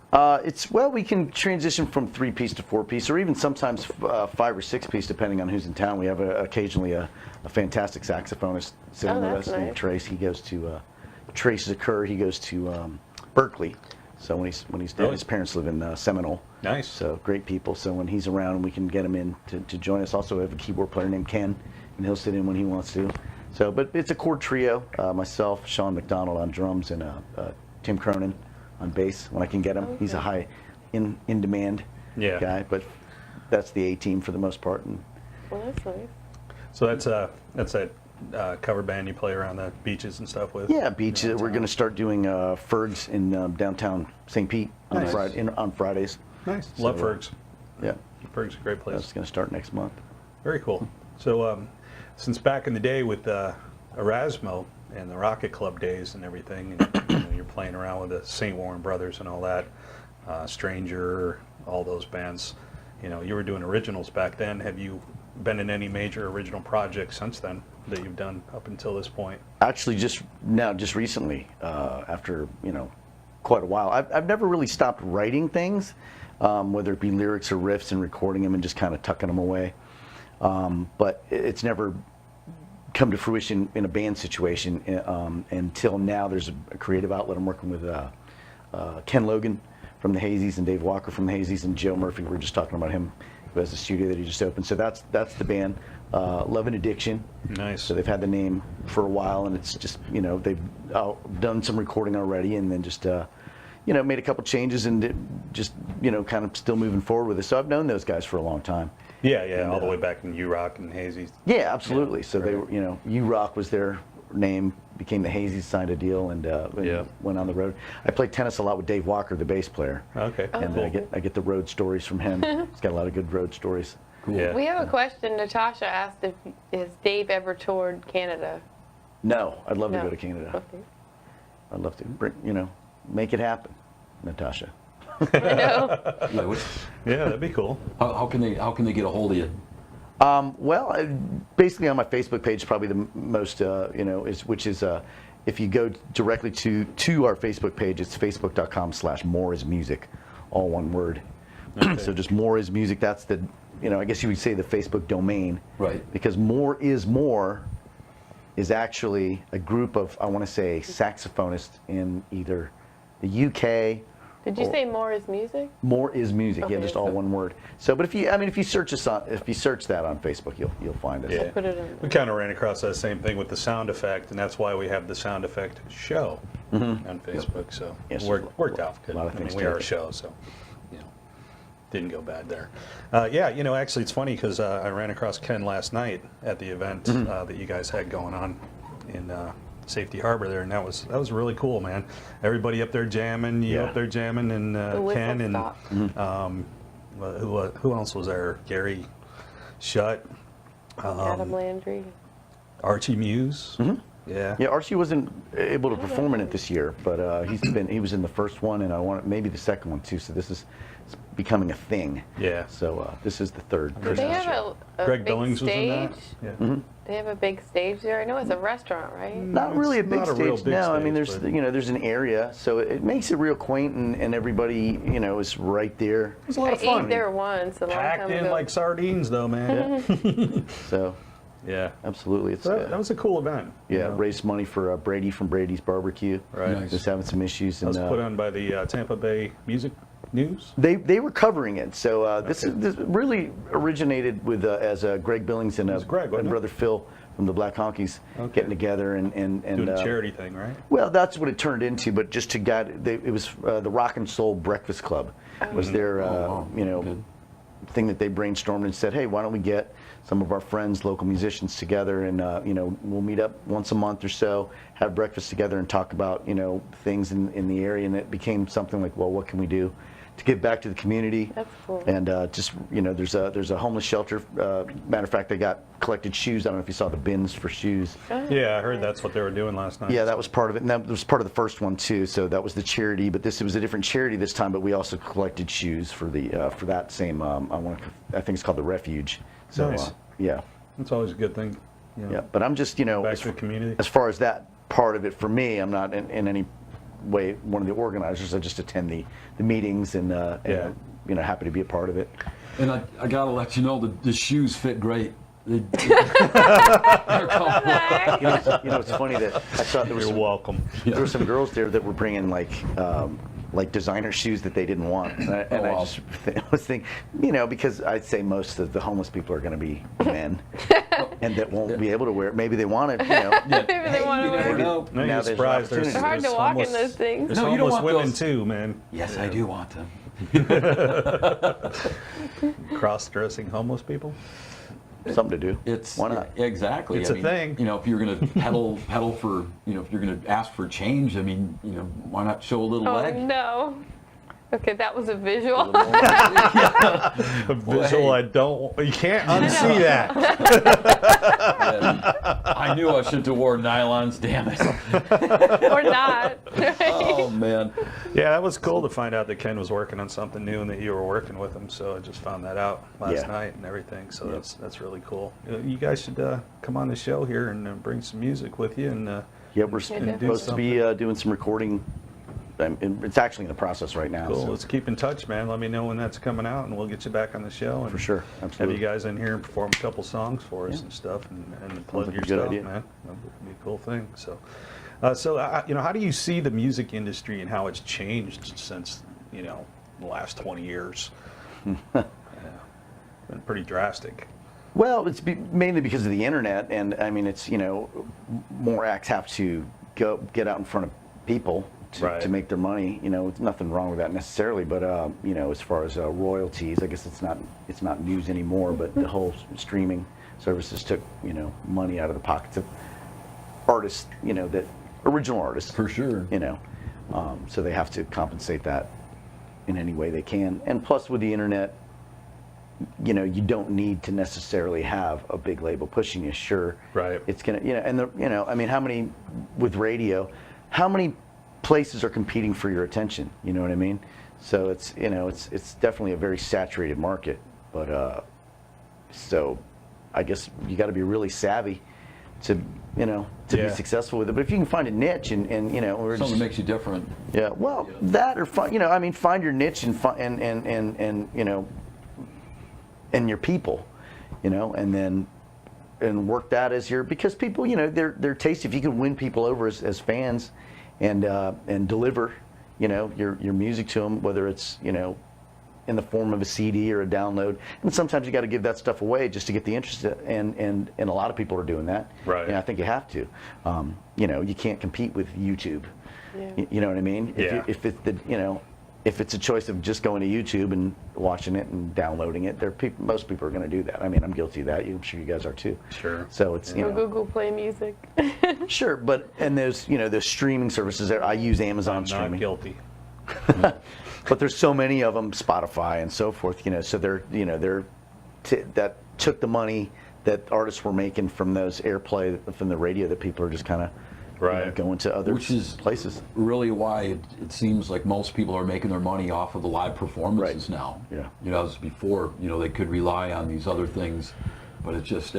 We can transition from 3-piece to 4-piece, or even sometimes 5 or 6-piece, depending on who's in town. We have occasionally a fantastic saxophonist sitting Oh, with that's us named nice. Trace. He goes to Trace Zakur. He goes to Berkeley. So when he's dead, Really? his parents live in Seminole. Nice. So great people. So when he's around, we can get him in to join us. Also, we have a keyboard player named Ken, and he'll sit in when he wants to. So, but it's a chord trio. Myself, Sean McDonald on drums, and Tim Cronin on bass when I can get him. He's a high in demand guy, but that's the A team for the most part. And Well, that's nice. So that's a cover band you play around the beaches and stuff with? yeah, beach. We're going to start doing Fergs in downtown St. Pete on Nice. on Fridays. Nice. Love So, Fergs. Yeah, Ferg's a great place. that's going to start next month. Very cool. So, since back in the day with Arazmo, and the Rocket Club days and everything, and you know, you're playing around with the St. Warren Brothers and all that, Stranger, all those bands. You know, you were doing originals back then. Have you been in any major original projects since then that you've done up until this point? Actually, just recently, after, you know, quite a while. I've never really stopped writing things, whether it be lyrics or riffs, and recording them and just kind of tucking them away. But it's never come to fruition in a band situation until now. There's a creative outlet. I'm working with Ken Logan from the Hazies and Dave Walker from the Hazies and Joe Murphy. We were just talking about him, who has a studio that he just opened. So that's the band, Love and Addiction. Nice. So they've had the name for a while, and it's just, you know, they've done some recording already, and then just you know, made a couple changes, and just, you know, kind of still moving forward with it. So I've known those guys for a long time. Yeah, and, all the way back in U-Rock and Hazy. Yeah, absolutely. Yeah, so they were, you know, U-Rock was their name, became the Hazies, signed a deal, and went on the road. I played tennis a lot with Dave Walker, the bass player. Okay. And cool. I get the road stories from him. He's got a lot of good road stories. Cool. Yeah. We have a question. Natasha asked if has Dave ever toured Canada? No, I'd love to No. go to Canada. Okay. I'd love to bring, you know, make it happen, Natasha. I know. Yeah, that'd be cool. How can they get a hold of you? Well, basically on my Facebook page, probably the most, you know, which is if you go directly to our Facebook page, it's facebook.com/moreismusic, all one word. Okay. So just More Is Music. That's the, you know, I guess you would say the Facebook domain. Right. Because More is actually a group of, I want to say, saxophonists in either the UK. Did you say More Is Music? More Is Music, yeah, Okay. just all one word. So, but if you search that on Facebook, you'll find us. Yeah. Put it in. We kind of ran across that same thing with the sound effect, and that's why we have the sound effect show on Facebook. So Yes, it worked out good. a lot of I mean, things we are a take it. show, so you know, didn't go bad there. Yeah, you know, actually, it's funny because I ran across Ken last night at the event that you guys had going on in Safety Harbor there, and that was really cool, man. Everybody up there jamming, you Yeah. up there jamming, and whistle Ken and stop. who else was there? Gary Shutt, Adam Landry. Archie Muse. Yeah. Yeah, Archie wasn't able to perform in it this year, but he was in the first one, and maybe the second one too. So this is becoming a thing. Yeah. So this is the third. Do they Christmas have show. a Greg big Billings was in stage? that. Yeah. They have a big stage there. I know it's a restaurant, right? Not really a It's big not a real stage. big No, I mean stage, there's but- there's an area, so it makes it real quaint, and everybody is right there. It was a lot I of fun. ate there once a long Packed time in ago. like sardines, though, man. So Yeah. absolutely, it's So that was a cool event. you yeah. know. Raised money for Brady from Brady's Barbecue. Right. Nice. Just having some issues, That and was put on by the Tampa Bay Music News. They were covering it. So this Okay. this really originated with as Greg Billings and, was Greg, wasn't and it? brother Phil from the Black Honkies Okay. getting together and Doing a charity thing, right? Well, that's what it turned into. But just to it was the Rock and Soul Breakfast Club was their wow. Good. thing that they brainstormed and said, hey, why don't we get some of our friends, local musicians together, and we'll meet up once a month or so, have breakfast together, and talk about things in the area. And it became something like, well, what can we do to give back to the community? That's cool. And just there's a homeless shelter. Matter of fact, they collected shoes. I don't know if you saw the bins for shoes. Yeah, I heard that's what they were doing last night. Yeah, that was part of it, and that was part of the first one too. So that was the charity, but it was a different charity this time. But we also collected shoes for that same. I think it's called the Refuge. So Nice. yeah, It's always a good thing. yeah. But I'm just Back to the community. as far as that part of it for me, I'm not in any way one of the organizers. I just attend the meetings and Yeah. happy to be a part of it. And I gotta let you know the shoes fit great. They're It's funny that I thought there was You're welcome. there were some girls there that were bringing like designer shoes that they didn't want, and I wow. just was thinking, because I'd say most of the homeless people are going to be men, and that won't be able to wear it. Maybe they want it, Maybe they want to wear never it. know. No, Now you're there's an surprised. There's, opportunity. It's hard there's to walk in homeless- those things. There's No, you don't homeless want women those. too, man. Yes, I do want them. Cross-dressing homeless people. something to do. Why not? Exactly. It's a thing. If you're going to pedal for, if you're going to ask for change, why not show a little Oh leg? no. Okay, that was a visual. A visual, hey. you can't unsee that. I knew I shouldn't have worn nylons, damn it. Or not. Oh, man. Yeah, that was cool to find out that Ken was working on something new and that you were working with him. So I just found that out last night and everything. So that's really cool. You guys should come on the show here and bring some music with you. And Yeah, we're supposed to be doing some recording. It's actually in the process right now. cool. So. Let's keep in touch, man. Let me know when that's coming out, and we'll get you back on the show. And For sure, have absolutely. you guys in here and perform a couple songs for us and stuff, and plug like your a good stuff, idea. man. That would be a cool thing. So, how do you see the music industry and how it's changed since the last 20 years? Been pretty drastic. Well, it's mainly because of the internet, and I mean, it's more acts have to get out in front of people to make their money. It's nothing wrong with that necessarily, but as far as royalties, I guess it's not news anymore. But the whole streaming services took money out of the pockets of artists, that original artists For sure. So they have to compensate that in any way they can. And plus, with the internet, you don't need to necessarily have a big label pushing you. Sure, Right. It's gonna, I mean, how many with radio? How many places are competing for your attention? You know what I mean? So it's it's definitely a very saturated market. But so I guess you got to be really savvy to be successful with it. But if you can find a niche and or Something just, makes you different. yeah, well, that or find your niche and and your people, and then work that as your, because people, they're tasty. If you can win people over as fans and deliver, your music to them, whether it's, in the form of a CD or a download. And sometimes you got to give that stuff away just to get the interest, and a lot of people are doing that. Right. And I think you have to. You can't compete with YouTube. Yeah. You know what I mean? Yeah. If it's a choice of just going to YouTube and watching it and downloading it, most people are going to do that. I mean, I'm guilty of that. I'm sure you guys are too. Sure. So it's Or Google Play Music. sure, but and there's those streaming services there. I use Amazon I'm not streaming, guilty. but there's so many of them, Spotify and so forth. So that took the money that artists were making from those airplay from the radio that people are just kind of going to other places. Really why it seems like most people are making their money off of the live performances now. Yeah. As before, they could rely on these other things, but it just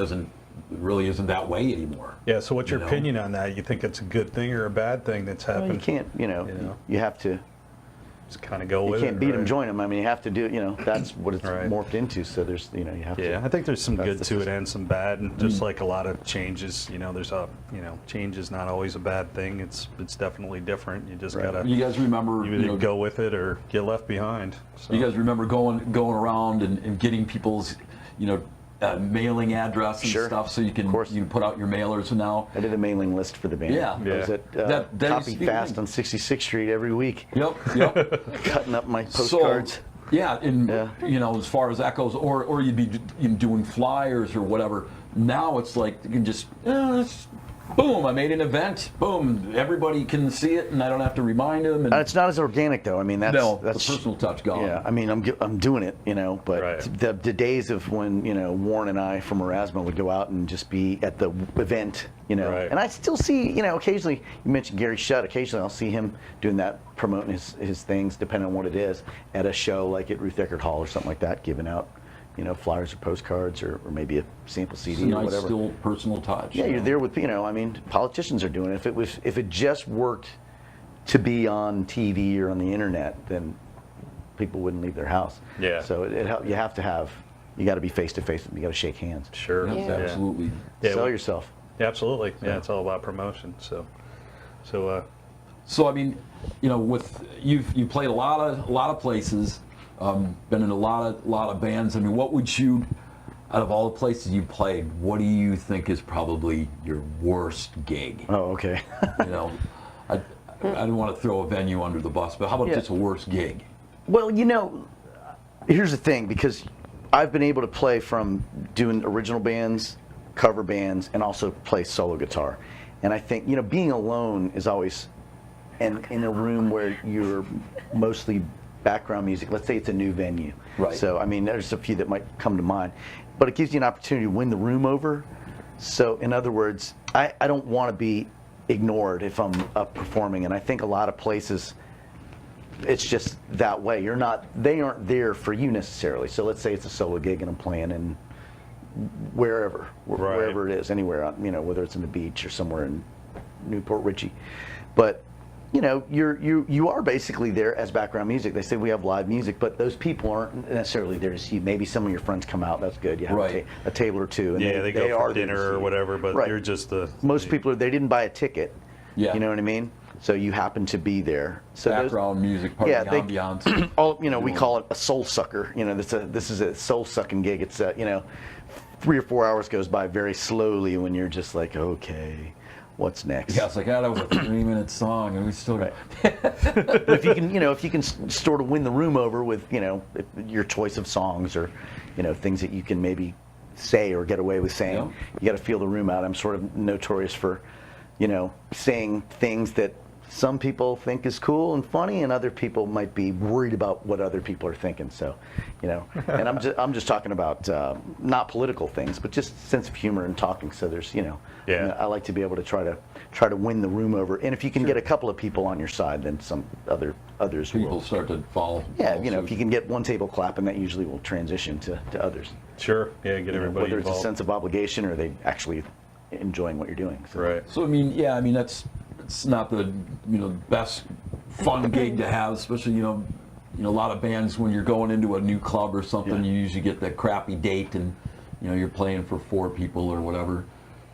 really isn't that way anymore. Yeah. So, what's your opinion on that? You think it's a good thing or a bad thing that's Well, happened? you can't, you have to. Just kind of go You with it. can't beat them, right? join them. I mean, you have to do. That's what it's Right. morphed into. So there's, you have to. Yeah, I think there's some That's good the to it system. and some bad, and just like a lot of changes, there's change is not always a bad thing. It's definitely different. You just gotta You guys remember? you either go with it or get left behind. So. You guys remember going around and getting people's, mailing address and Sure. stuff, so you can course. put out your mailers now. I did a mailing list for the band. Yeah. I was at That used Copy to be Fast the on 66th Street every week, Yep. cutting up my postcards. So, yeah, and Yeah. as far as that goes, or you'd be doing flyers or whatever. Now it's like you can just boom, I made an event. Boom, everybody can see it, and I don't have to remind them. And It's not as organic though. I mean, that's the personal touch gone. Yeah, I mean, I'm doing it, but Right. the days of when Warren and I from Arazmo would go out and just be at the event, Right. and I still see, occasionally you mentioned Gary Shutt. Occasionally I'll see him doing that, promoting his things, depending on what it is, at a show like at Ruth Eckerd Hall or something like that, giving out flyers or postcards or maybe a sample It's CD a or nice, whatever. still personal touch. Yeah, you're there with I mean, politicians are doing it. If it just worked to be on TV or on the internet, then people wouldn't leave their house. Yeah. So you have to you got to be face to face. You got to shake hands. Sure. Yep, Yeah. absolutely. Yeah, Sell well- yourself. Yeah, absolutely. Yeah, it's all about promotion. So So I mean, with you played a lot of places, been in a lot of bands. I mean, what would you, out of all the places you played, what do you think is probably your worst gig? Oh, okay. I don't want to throw a venue under the bus, but how about Yeah. just a worst gig? Well, here's the thing, because I've been able to play from doing original bands, cover bands, and also play solo guitar. And I think, being alone is always, and in a room where you're mostly background music. Let's say it's a new venue. Right. So I mean, there's a few that might come to mind, but it gives you an opportunity to win the room over. So in other words, I don't want to be ignored if I'm up performing, and I think a lot of places it's just that way. They aren't there for you necessarily. So let's say it's a solo gig and I'm playing in wherever it is, anywhere, you know, whether it's in the beach or somewhere in Newport Richie. But you know, you are basically there as background music. They say we have live music, but those people aren't necessarily there to see. Maybe some of your friends come out. That's good. You have a table or two. And they go for dinner or whatever. But you're just most people they didn't buy a ticket. Yeah. You know what I mean? So you happen to be there. So background music, part of the ambiance. All you know, we call it a soul sucker. You know, this is a soul sucking gig. It's you know, 3 or 4 hours goes by very slowly when you're just like, okay, what's next? Yeah, it's like that was a 3-minute song, and we still. Right. But if you can sort of win the room over with, you know, your choice of songs or, you know, things that you can maybe say or get away with saying, you got to feel the room out. I'm sort of notorious for, you know, saying things that some people think is cool and funny, and other people might be worried about what other people are thinking. So, you know, and I'm just talking about not political things, but just sense of humor and talking. So there's, you know, I like to be able to try to win the room over. And if you can get a couple of people on your side, then some others people will start to follow. Yeah, you know, if you can get one table clapping, that usually will transition to others. Sure. Yeah, get everybody whether involved. it's a sense of obligation or they actually enjoying what you're doing. So. Right. So I mean, it's not the best fun gig to have, especially a lot of bands when you're going into a new club or something, you usually get that crappy date and you're playing for 4 people or whatever.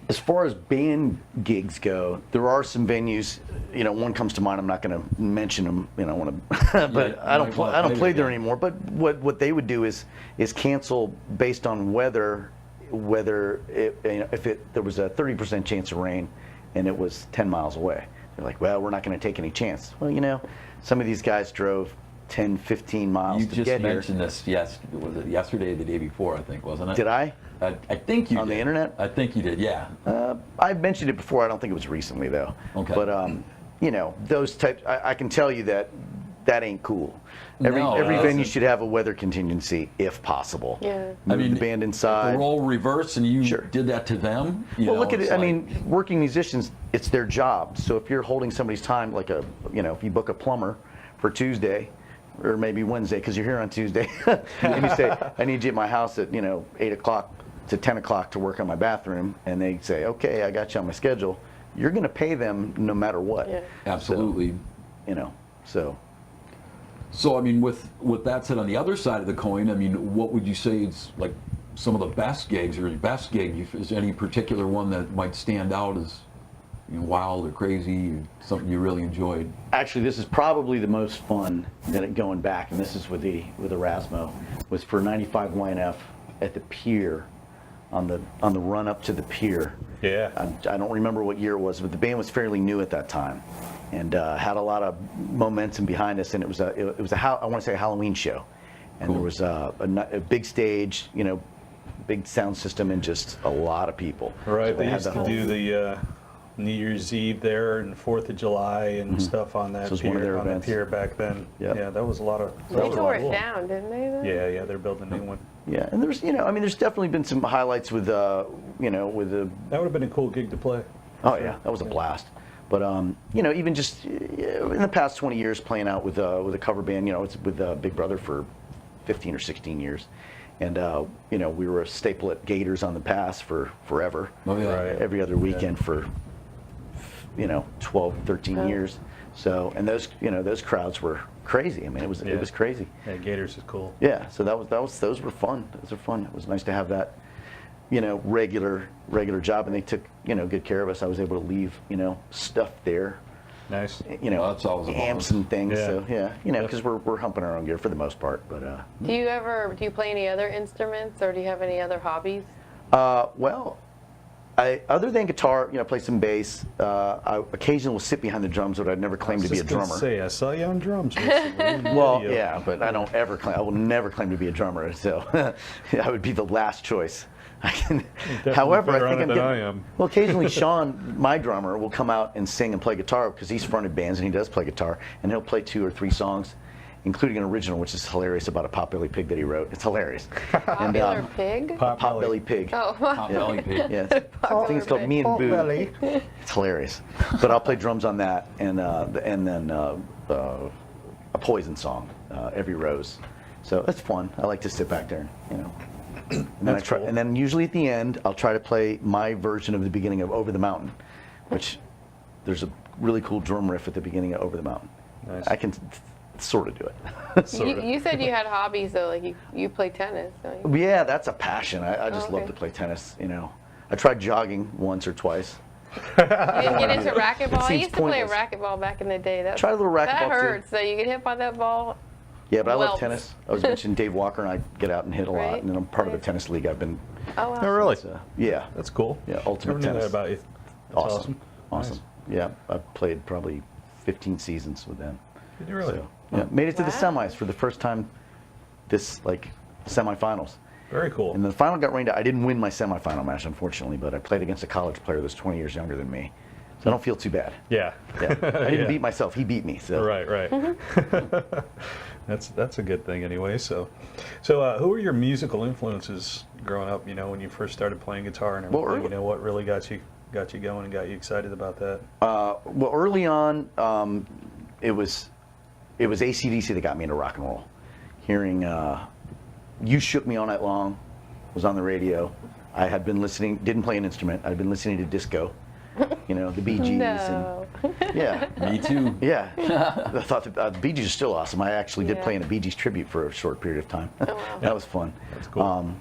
As far as band gigs go, there are some venues. One comes to mind. I'm not going to mention them. But I don't play there anymore. But what they would do is cancel based on whether there was a 30% chance of rain, and it was 10 miles away. They're like, well, we're not going to take any chance. Well, some of these guys drove 10, 15 miles to get here. You just mentioned this, yes. Was it yesterday or the day before, I think, wasn't it? Did I? I think you did. On the internet? I think you did, yeah. I've mentioned it before. I don't think it was recently, though. Okay. But, those types, I can tell you that ain't cool. Every venue should have a weather contingency if possible. Yeah. Move the band inside. The role reverse, and you did that to them. Well, look at it. I mean, working musicians, it's their job. So if you're holding somebody's time, like if you book a plumber for Tuesday, or maybe Wednesday, because you're here on Tuesday, and you say, I need you at my house at 8 o'clock to 10 o'clock to work on my bathroom, and they say, okay, I got you on my schedule. You're going to pay them no matter what. Yeah. Absolutely. So. So I mean, with that said, on the other side of the coin, I mean, what would you say is like some of the best gigs or your best gig? Is there any particular one that might stand out as wild or crazy, or something you really enjoyed? Actually, this is probably the most fun going back, and this is with Arazmo, was for 95 YNF at the pier, on the run up to the pier. Yeah. I don't remember what year it was, but the band was fairly new at that time, and had a lot of momentum behind us. And it was I want to say a Halloween show, and there was a big stage, big sound system, and just a lot of people. Right. So they used to do the New Year's Eve there and 4th of July and stuff on that pier back then. Yep. Yeah, that was a lot of. They tore it down, didn't they? Though? Yeah, they're building a new one. Yeah, and there's there's definitely been some highlights with with the. That would have been a cool gig to play. Oh yeah, that was a blast. But even just in the past 20 years playing out with a cover band, it's with Big Brother for 15 or 16 years, and we were a staple at Gators on the Pass for forever. Oh yeah. Right. Every other weekend for 12, 13 years. So, and those crowds were crazy. I mean, it was crazy. Yeah, Gators is cool. Yeah, so those were fun. Those were fun. It was nice to have that, regular job, and they took good care of us. I was able to leave stuff there. Nice. That's always a amps bonus. and things. Yeah. So because we're humping our own gear for the most part. But Do you play any other instruments, or do you have any other hobbies? well, other than guitar, play some bass. I occasionally will sit behind the drums, but I'd never claim to be a drummer. I saw you on drums recently. Well, yeah, but I will never claim to be a drummer. So I would be the last choice. However, I think I am. Well, occasionally Sean, my drummer, will come out and sing and play guitar because he's fronted bands and he does play guitar, and he'll play 2 or 3 songs. including an original, which is hilarious, about a potbelly pig that he wrote. It's hilarious. Popular pig? A potbelly pig. Oh, Potbelly pig. Yeah, I think it's called Me and Boo. Belly. It's hilarious. But I'll play drums on that, and then a Poison song, Every Rose. So it's fun. I like to sit back there, you know. And then That's cool. and then usually at the end, I'll try to play my version of the beginning of Over the Mountain, which there's a really cool drum riff at the beginning of Over the Mountain. Nice. I can sort of do it. you said you had hobbies though, like you play tennis, don't you? Yeah, that's a passion. I just love okay. to play tennis, you know. I tried jogging once or twice. You didn't get into racquetball? I seems used to play pointless. racquetball back in the day. Tried a little racquetball, That too. hurts. So you get hit by that ball. Yeah, but I love Welts. tennis. I was mentioning Dave Walker and I get out and hit a lot, Right. and then I'm part of the tennis league. I've been, Oh, wow. Oh, really? it's, yeah, That's cool. Yeah, ultimate Never knew tennis. that about you. That's awesome. Awesome. Yeah, I've played probably 15 seasons with them. Did you really? So, yeah, made it to the Wow. semis for the first time. This semifinals, Very cool. and the final got rained out. I didn't win my semifinal match, unfortunately, but I played against a college player that's 20 years younger than me, so I don't feel too bad. Yeah. Yeah, I didn't Yeah. beat myself. He beat me. So Right, right. That's a good thing anyway. So who were your musical influences growing up? You know, when you first started playing guitar and everything. Well, You know, what really got you going and got you excited about that? Well, early on, it was AC/DC that got me into rock and roll. Hearing "You Shook Me All Night Long" was on the radio. I had been listening, didn't play an instrument. I'd been listening to disco, you know, the Bee Gees. No. And, yeah, Me too. yeah. I thought that the Bee Gees are still awesome. I actually did Yeah. play in a Bee Gees tribute for a short period of time. Oh, wow. That was fun. That's cool.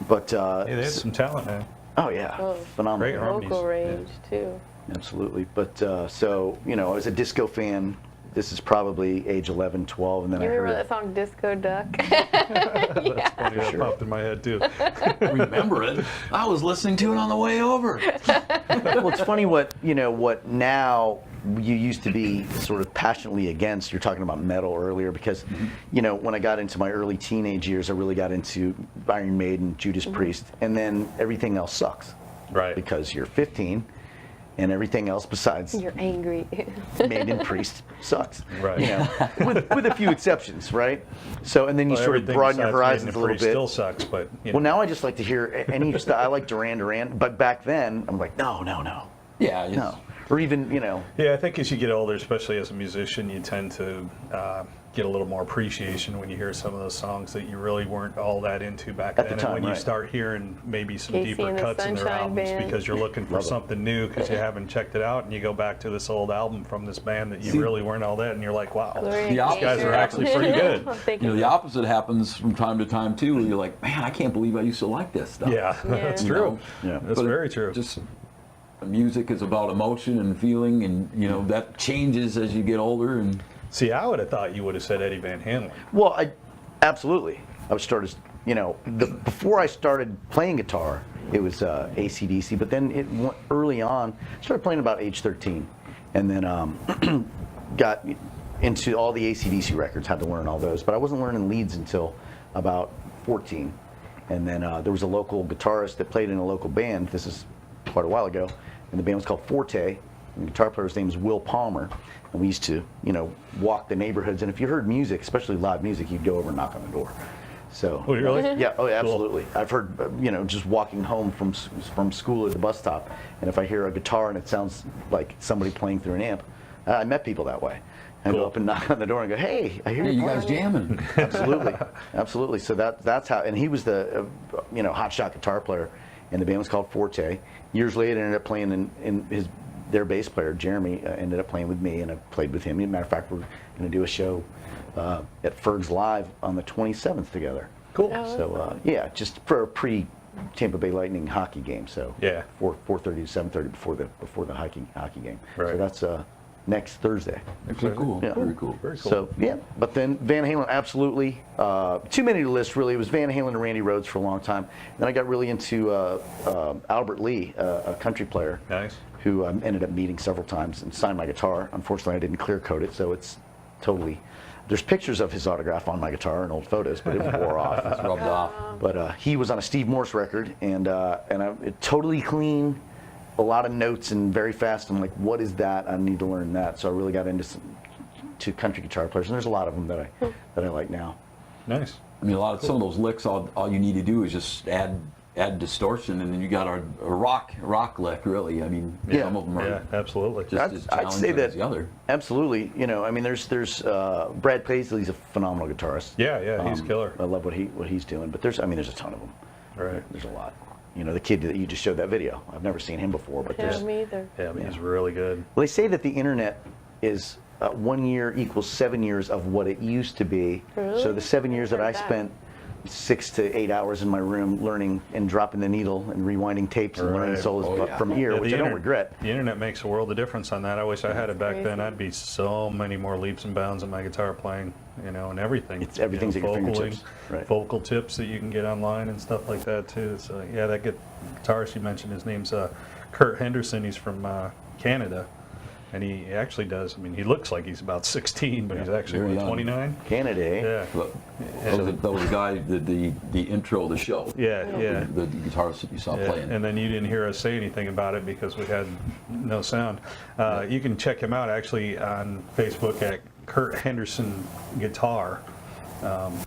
But Hey, they had some talent, man. oh yeah, Oh. phenomenal. Great harmonies. Vocal range, too. Absolutely. But so, you know, I was a disco fan. This is probably age 11, 12, and then You I remember heard. that song Disco Duck? That's funny. That sure. popped in my head too. Remember it? I was listening to it on the way over. Well, it's funny what now you used to be sort of passionately against. You're talking about metal earlier because, you know, when I got into my early teenage years, I really got into Iron Maiden, Judas Priest, and then everything else sucks. Right. Because you're 15 and everything else besides You're angry. Maiden, Priest sucks. Right. You know, with a few exceptions, right? So, and then you Well, sort of everything broaden your besides horizons Maiden a little and Priest bit. Still sucks, but you know. Well, now I just like to hear any stuff. I like Duran Duran, but back then I'm like, no. Yeah, it's- No. Or even, you know, Yeah, I think as you get older, especially as a musician, you tend to get a little more appreciation when you hear some of those songs that you really weren't all that into back At the then. time, and when you right. start hearing maybe some Casey deeper and the cuts in their Sunshine albums Band. because you're looking for Love it. something new because you haven't checked it out, and you go back to this old album from this band that you See- really weren't all that, and you're like, wow, Gloria The opposite guys are Gaynor. actually pretty good. I'm thinking, You know, the opposite happens from time to time too. Where you're like, man, I can't believe I used to like this stuff. yeah, that's You true. know? Yeah. That's But very true. Just music is about emotion and feeling, and you know that changes as you get older. And See, I would have thought you would have said Eddie Van Halen. well, absolutely. I was started, you know, before I started playing guitar, it was AC/DC, but then early on, I started playing about age 13, and then got into all the AC/DC records, had to learn all those, but I wasn't learning leads until about 14. And then there was a local guitarist that played in a local band. This is quite a while ago, and the band was called Forte. And the guitar player's name is Will Palmer, and we used to, you know, walk the neighborhoods. And if you heard music, especially live music, you'd go over and knock on the door. So. Oh, really? Yeah. Oh, yeah, Cool. absolutely. I've heard, you know, just walking home from school at the bus stop, and if I hear a guitar and it sounds like somebody playing through an amp, I met people that way. I go Cool. up and knock on the door and go, "Hey, I hear hey, you you guys playing." jamming? Absolutely, absolutely. So that's how. And he was the you know, hotshot guitar player, and the band was called Forte. Years later, ended up playing in their bass player Jeremy ended up playing with me, and I played with him. As a matter of fact, we're going to do a show at Ferg's Live on the 27th together. Cool. Oh. So yeah, just for a pre-Tampa Bay Lightning hockey game. So Yeah. 4:30 to 7:30 before the hockey game. Right. So that's next Thursday. Actually, cool. Yeah. Very cool. Very cool. So yeah, but then Van Halen, absolutely. Too many to list, really. It was Van Halen and Randy Rhoads for a long time. Then I got really into Albert Lee, a country player, Nice. who I ended up meeting several times and signed my guitar. Unfortunately, I didn't clear coat it, so it's totally. There's pictures of his autograph on my guitar and old photos, but it wore off. It's rubbed off. But he was on a Steve Morse record, and it totally clean, a lot of notes and very fast. I'm like, what is that? I need to learn that. So I really got into to country guitar players, and there's a lot of them that I like now. Nice. I mean, some of those licks, all you need to do is just add distortion, and then you got a rock lick, really. I mean, Yeah. some of them are Yeah, absolutely. just as I'd say challenging that as the other. absolutely. You know, I mean, there's Brad Paisley's a phenomenal guitarist. Yeah, he's killer. I love what he's doing, but there's a ton of them. Right. There's a lot. You know, the kid that you just showed that video. I've never seen him before, but Yeah, there's. me either. Yeah, but he's really good. Well, they say that the internet is 1 year equals 7 years of what it used to be. Really? So the 7 years that I Heard that. spent 6 to 8 hours in my room learning and dropping the needle and rewinding tapes and learning Right. solos Oh, yeah. from ear, Yeah, which I don't regret. The internet makes a world of difference on that. I wish I had it back crazy. then. I'd be so many more leaps and bounds in my guitar playing, you know, and everything. Everything's you know, at your vocaling, fingertips. Right. vocal tips that you can get online and stuff like that too. So yeah, that guitarist you mentioned, his name's Kurt Henderson. He's from Canada, and he actually does. I mean, he looks like he's about 16, but he's actually very what, young. 29. Canada, eh? Yeah. Look, that was the guy that the intro of the show. Yeah. The guitarist that you saw Yeah, playing. and then you didn't hear us say anything about it because we had no sound. You can check him out actually on Facebook at Kurt Henderson Guitar.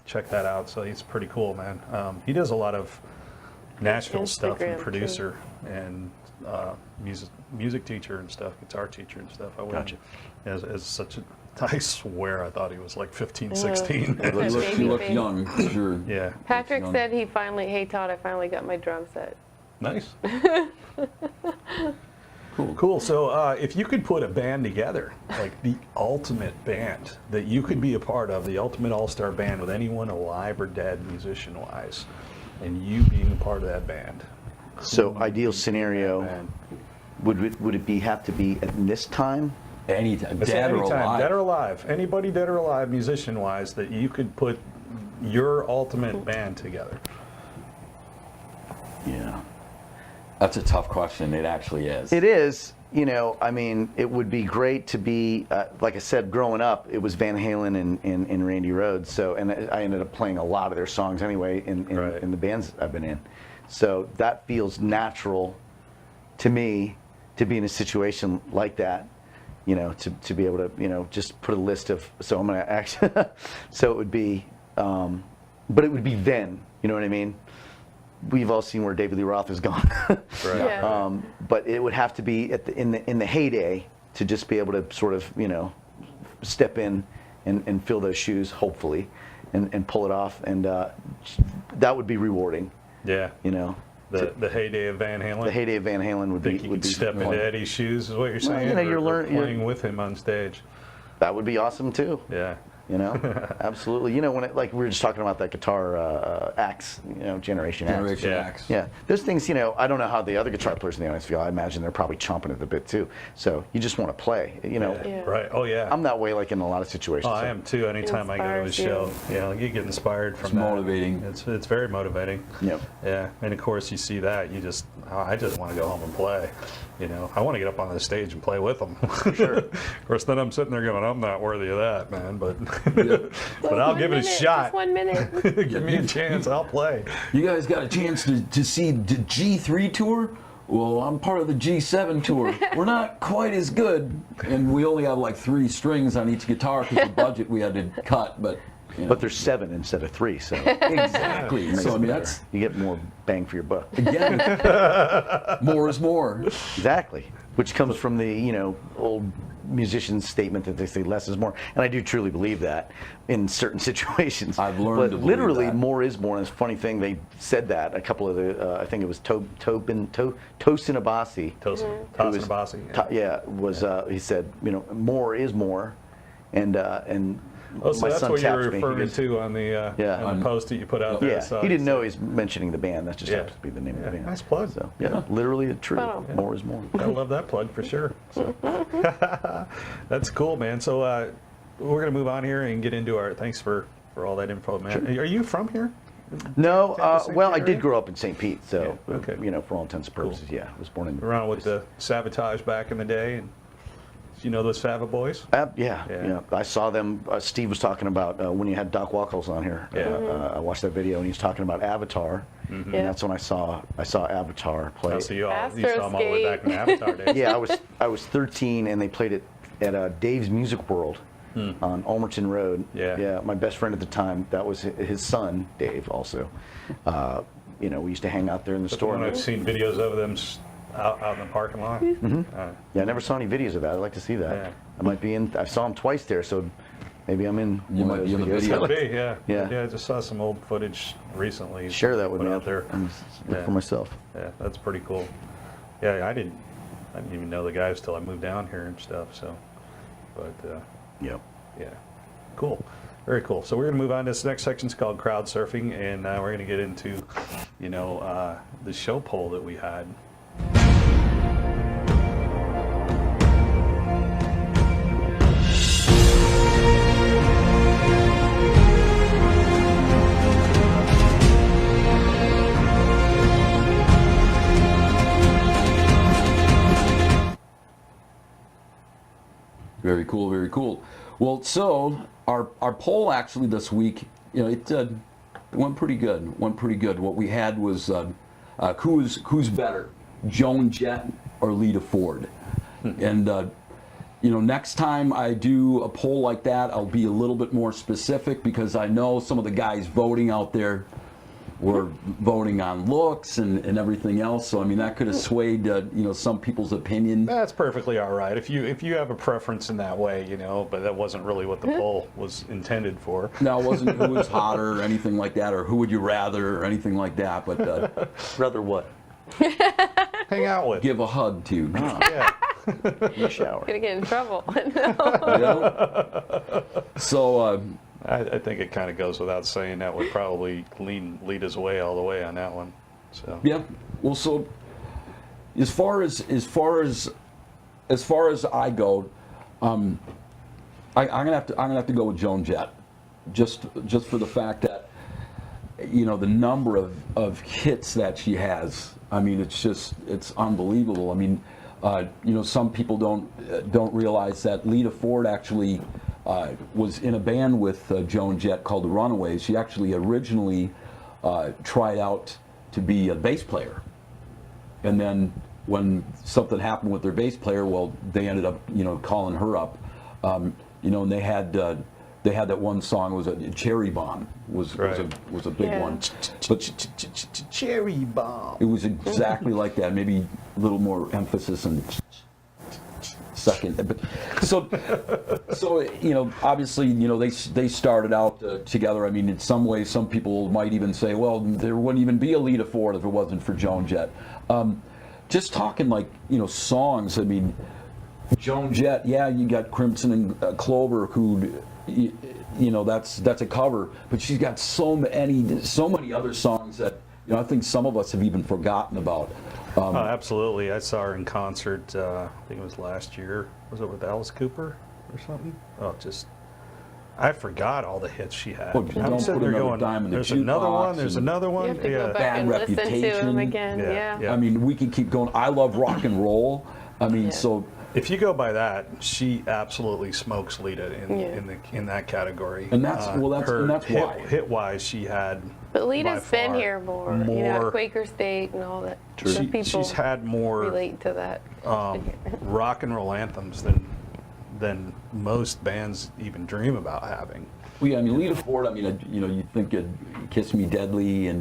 Check that out. So he's pretty cool, man. He does a lot of Nashville stuff and Instagram, too. producer and music teacher and stuff, guitar teacher and stuff. I wouldn't, Gotcha. as such a, I swear I thought he was like 15, 16. He looks Baby face. young, for sure. Yeah, Patrick young. said hey Todd, I finally got my drum set. nice. Cool. So, if you could put a band together, like the ultimate band that you could be a part of, the ultimate all-star band with anyone alive or dead, musician-wise, and you being a part of that band. So ideal scenario, Band. would it have to be at this time? Anytime, It's dead or anytime, alive. dead or alive, anybody dead or alive, musician-wise, that you could put your ultimate band together. Yeah. That's a tough question. It actually is. It is, you know, I mean, it would be great to be, like I said, growing up, it was Van Halen and Randy Rhoads. So, and I ended up playing a lot of their songs anyway Right. in the bands I've been in. So that feels natural to me to be in a situation like that, you know, to be able to, you know, just put a list of, so I'm going to actually, so it would be, but it would be then, you know what I mean? We've all seen where David Lee Roth has gone. Right. Yeah. But it would have to be in the heyday to just be able to sort of, you know, step in and fill those shoes, hopefully, and pull it off. And that would be rewarding, Yeah. you know. The heyday of Van Halen. The heyday of Van Halen would I think be you would could be step fun. into Eddie's shoes, is what you're Well, saying. you know, or playing with him on stage. That would be awesome too. Yeah. You know, absolutely. You know, when like we were just talking about that guitar Axe, you know, Generation Axe. Generation Yeah. X. Yeah, there's things, you know, I don't know how the other guitar players in the audience feel. I imagine they're probably chomping at the bit too. So you just want to play, you know. Yeah. Right. Oh, yeah. I'm that way like in a lot of situations. Oh, I am too. Anytime I go to a Inspires show, you. you know, you get inspired from It's that. motivating. It's very motivating. Yep. Yeah, and of course you see that you just I just want to go home and play. You know, I want to get up on the stage and play with them. Sure. Of course, then I'm sitting there going, I'm not worthy of that, man. But but I'll give it a shot. Just 1 minute. Give me a chance. I'll play. You guys got a chance to see the G3 tour? Well, I'm part of the G7 tour. We're not quite as good, and we only have like 3 strings on each guitar because the budget we had to cut. But you know. But there's 7 instead of 3, so exactly. makes So I it mean, better. that's You get more bang for your buck. again, more is more. Exactly. Which comes from the, you know, old musician's statement that they say less is more. And I do truly believe that in certain situations. I've learned but to believe literally that. more is more. And it's a funny thing, they said that a couple of the, I think it was Tosin Abasi. Tosin Abasi. Yeah. He said, you know, more is more. And Oh, so my that's son what you were taps me. He referring goes, to on the on the post that you put out there. Yeah, So he didn't know it's- he's mentioning the band. That just Yeah. happens to be the name of the Yeah, band. nice plug. So, yeah, literally true. Wow. More is more. I love that plug for sure. So. That's cool, man. So we're gonna move on here and get into our. Thanks for all that info, man. Are you from here? No, Kansas City well, I area? did grow up in St. Pete, so Yeah, okay. you know, for all intents and purposes, yeah, I was born in. Around with the Sabotage back in the day, and you know those Fava boys. Yeah. I saw them. Steve was talking about when you had Doc Wackles on here. Yeah. I watched that video and he was talking about Avatar, and Yeah. that's when I saw Avatar play. Oh, so you saw them all the way back in the Avatar days. Yeah, I was 13 and they played it at Dave's Music World on Ulmerton Road. Yeah. My best friend at the time, that was his son, Dave, also. We used to hang out there in the store. I've seen videos of them out in the parking lot. Yeah, I never saw any videos of that. I'd like to see that. Yeah. I might be in. I saw him twice there, so maybe I'm in. You one might of be those in the videos. video. Could be, yeah. Yeah. I just saw some old footage recently. Share that with put me out there. and look Yeah. for myself. Yeah, that's pretty cool. Yeah, I didn't even know the guys till I moved down here and stuff. So, but Yep. yeah, cool, very cool. So we're gonna move on to this next section. It's called crowd surfing, and we're gonna get into, the show poll that we had. Very cool, very cool. Well, so our poll actually this week, it went pretty good. What we had was who's better, Joan Jett or Lita Ford? And next time I do a poll like that, I'll be a little bit more specific because I know some of the guys voting out there were voting on looks and everything else. So I mean that could have swayed some people's opinion. That's perfectly all right. If you have a preference in that way, but that wasn't really what the poll was intended for. No, it wasn't who was hotter or anything like that, or who would you rather or anything like that. But Rather what? Hang out with. give a hug to. Yeah. In the shower. Gonna get in trouble. So I think it kind of goes without saying that would probably lead us way all the way on that one. So yeah. Well, so as far as I go, I'm gonna have to go with Joan Jett, just for the fact that the number of hits that she has. I mean, it's unbelievable. I mean, some people don't realize that Lita Ford actually was in a band with Joan Jett called the Runaways. She actually originally tried out to be a bass player, and then when something happened with their bass player, well, they ended up calling her up, and they had that one song was a Cherry Bomb was a big Yeah. one, but Cherry Bomb. it was exactly like that, maybe a little more emphasis on second. But so obviously they started out together. I mean, in some ways, some people might even say, well, there wouldn't even be a Lita Ford if it wasn't for Joan Jett. Just talking like songs. I mean, Joan Jett. Yeah, you got Crimson and Clover, who that's a cover, but she's got so many other songs that I think some of us have even forgotten about. Oh, absolutely. I saw her in concert, I think it was last year. Was it with Alice Cooper or something? Oh, I forgot all the hits she had. Well, I'm don't sitting put there another going, dime in the there's another jukebox one, there's and- another one. You have to go back Bad and listen to Reputation. them again. Yeah. Yeah. I mean, we could keep going. I love rock and roll. I mean, Yeah. so If you go by that, she absolutely smokes Lita Yeah. in that category. And that's- her and that's why. Hit-wise, she had. But Lita's by been far here more, at Quaker State and all that. True. So people She's had more relate to that. rock and roll anthems than most bands even dream about having. well, yeah, I mean, Lita Ford. I mean, you think "Kiss Me Deadly"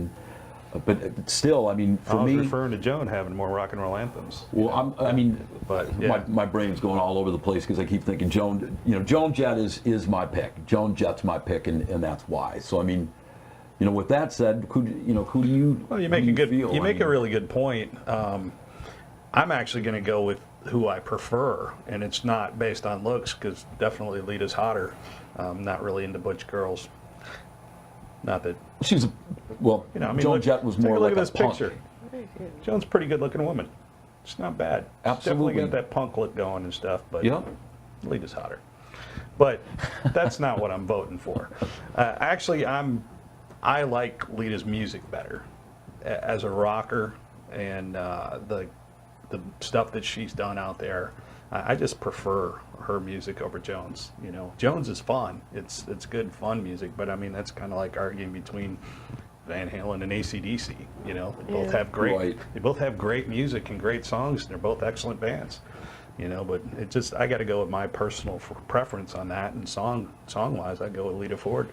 but still, I mean, I for was me, referring to Joan having more rock and roll anthems. well, But yeah. my brain's going all over the place because I keep thinking Joan Jett is my pick. Joan Jett's my pick, and that's why. So I mean, with that said, who do you? Well, you make who a do good. feel? You I make a mean, really good point. I'm actually going to go with who I prefer, and it's not based on looks because definitely Lita's hotter. I'm not really into butch girls. Not that She was Joan look, Jett was take more a look like at this a punk. picture. Joan's a pretty good-looking woman. She's not bad. Absolutely. She's definitely got that punk look going and stuff. But Yep. Lita's hotter. But that's not what I'm voting for. Actually, I like Lita's music better as a rocker, and the stuff that she's done out there. I just prefer her music over Jones. Jones is fun. It's good, fun music. But I mean, that's kind of like arguing between Van Halen and AC/DC. They both have great. Right. They both have great music and great songs. And they're both excellent bands. But it just, I got to go with my personal preference on that, and song wise, I go with Lita Ford.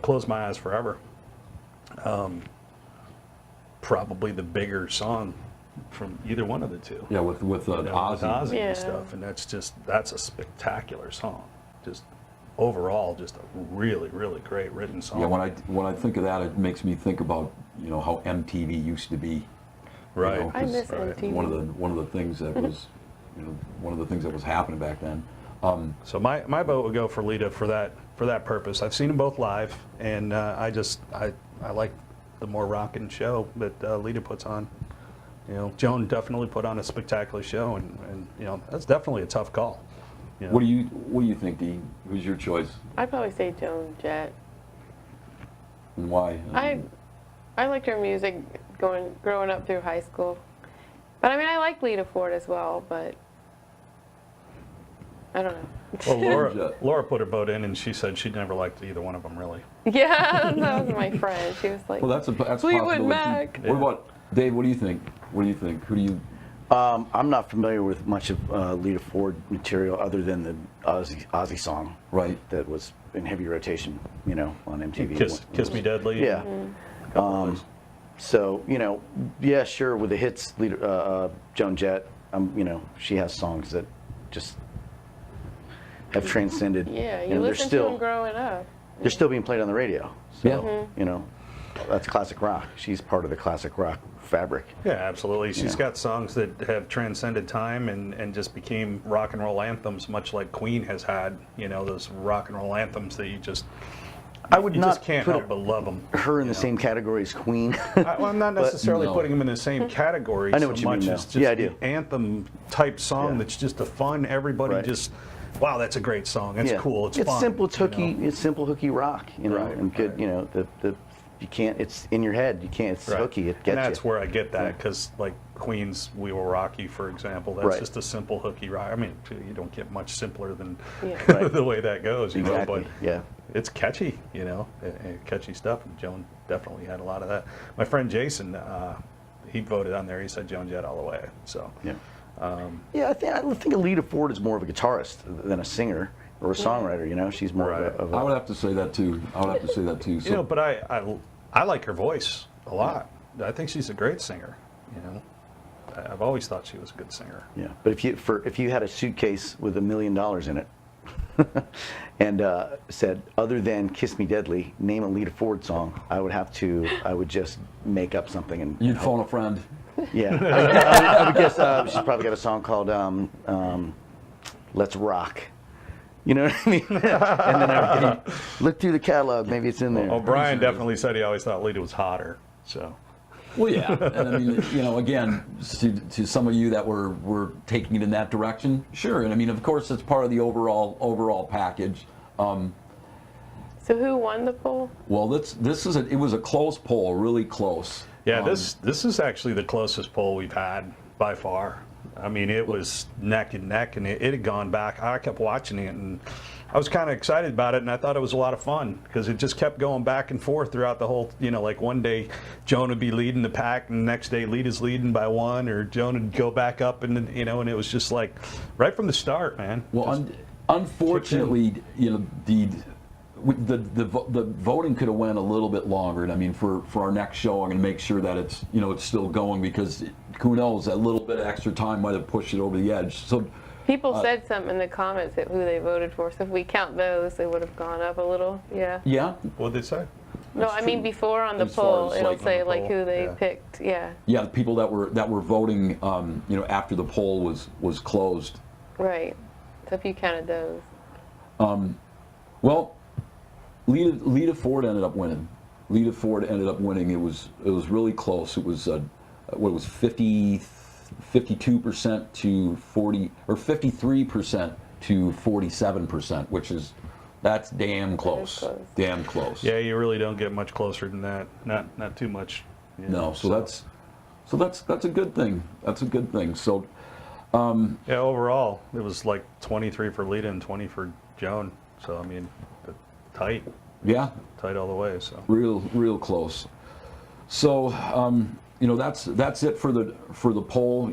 Close My Eyes Forever. Probably the bigger song from either one of the two. Yeah, with Ozzy. Yeah. And stuff, and that's a spectacular song. Just overall, just a really, really great written song. Yeah, when I think of that, it makes me think about how MTV used to be. Right. I miss MTV. One of the things that was one of the things that was happening back then. So my vote would go for Lita for that purpose. I've seen them both live, and I like the more rockin' show that Lita puts on. Joan definitely put on a spectacular show, and that's definitely a tough call. What do you think, Dean? Who's your choice I'd probably say Joan Jett. and why? I liked her music growing up through high school. But I mean, I like Lita Ford as well, but I don't know. Well, Laura put her vote in, and she said she never liked either one of them, really. Yeah, that was my friend. She was like, Well, that's a Fleetwood possibility. Mac. What about Dave? What do you think? Who do you? I'm not familiar with much of Lita Ford material other than the Ozzy song, Right. that was in heavy rotation, on MTV. Kiss Me Deadly. Yeah. So yeah, sure. With the hits, Joan Jett, she has songs that just have transcended. yeah, you they're listen to still them growing up. they're still being played on the radio. So Yeah. that's classic rock. She's part of the classic rock fabric. Yeah, absolutely. She's Yeah. got songs that have transcended time and just became rock and roll anthems, much like Queen has had. Those rock and roll anthems that you just would you not just can't put help but love them. Her in the same category as Queen. I'm not necessarily No. putting them in the same category. I know so what you much mean, as though. just Yeah, I do. the anthem type song Yeah. that's just a fun. Everybody Right. just, wow, that's a great song. That's Yeah. cool. It's It's fun. simple, it's hooky. It's simple, hooky rock. Right, and good. right. The you can't. It's in your head. You can't. It's Right. hooky. It gets and that's you. where I get that Yeah. because like Queen's "We Will Rock You," for example, that's Right. just a simple hooky rock. I mean, you don't get much simpler than Yeah. Right. the way that goes, Exactly. But Yeah. it's catchy, catchy stuff. And Joan definitely had a lot of that. My friend Jason, he voted on there. He said Joan Jett all the way. So Yeah. Yeah. I think Lita Ford is more of a guitarist than a singer or a songwriter. She's more Right. of a I would have to say that too. So, but I like her voice a lot. I think she's a great singer. I've always thought she was a good singer. Yeah, but if you had a suitcase with $1 million in it, and said, other than "Kiss Me Deadly," name a Lita Ford song, I would just make up something and you'd phone a friend. yeah. I would guess she's probably got a song called "Let's Rock." You know what I mean? And then I would look through the catalog, maybe it's in there. O'Brien definitely said he always thought Lita was hotter. So. Well, yeah, and I mean, again, to some of you that were taking it in that direction, sure, and I mean, of course, it's part of the overall package. So who won the poll? Well, it was a close poll, really close. Yeah, this is actually the closest poll we've had by far. I mean, it was neck and neck, and it had gone back. I kept watching it, and I was kind of excited about it, and I thought it was a lot of fun because it just kept going back and forth throughout the whole, like one day Joan would be leading the pack, and the next day Lita's leading by one, or Joan would go back up, and and it was just like right from the start, man. Well, unfortunately, the voting could have went a little bit longer, and I mean, for our next show, I'm going to make sure that it's it's still going because who knows, that little bit of extra time might have pushed it over the edge. So. People said something in the comments that who they voted for. So if we count those, they would have gone up a little. Yeah. Yeah. What did they say? No, I mean before on the As far poll, as, it'll like, say on the like poll, who they yeah. picked. Yeah. Yeah, the people that were voting, after the poll was closed. Right. So if you counted those. Well, Lita Ford ended up winning. Lita Ford ended up winning. It was really close. It was what was 52% to 40 or 53% to 47%, that's damn close. close. Damn close. Yeah, you really don't get much closer than that. Not too much. No, so that's a good thing. That's a good thing. So Yeah, overall, it was like 23 for Lita and 20 for Joan. So, I mean, tight all the way. So real close. So that's it for the poll.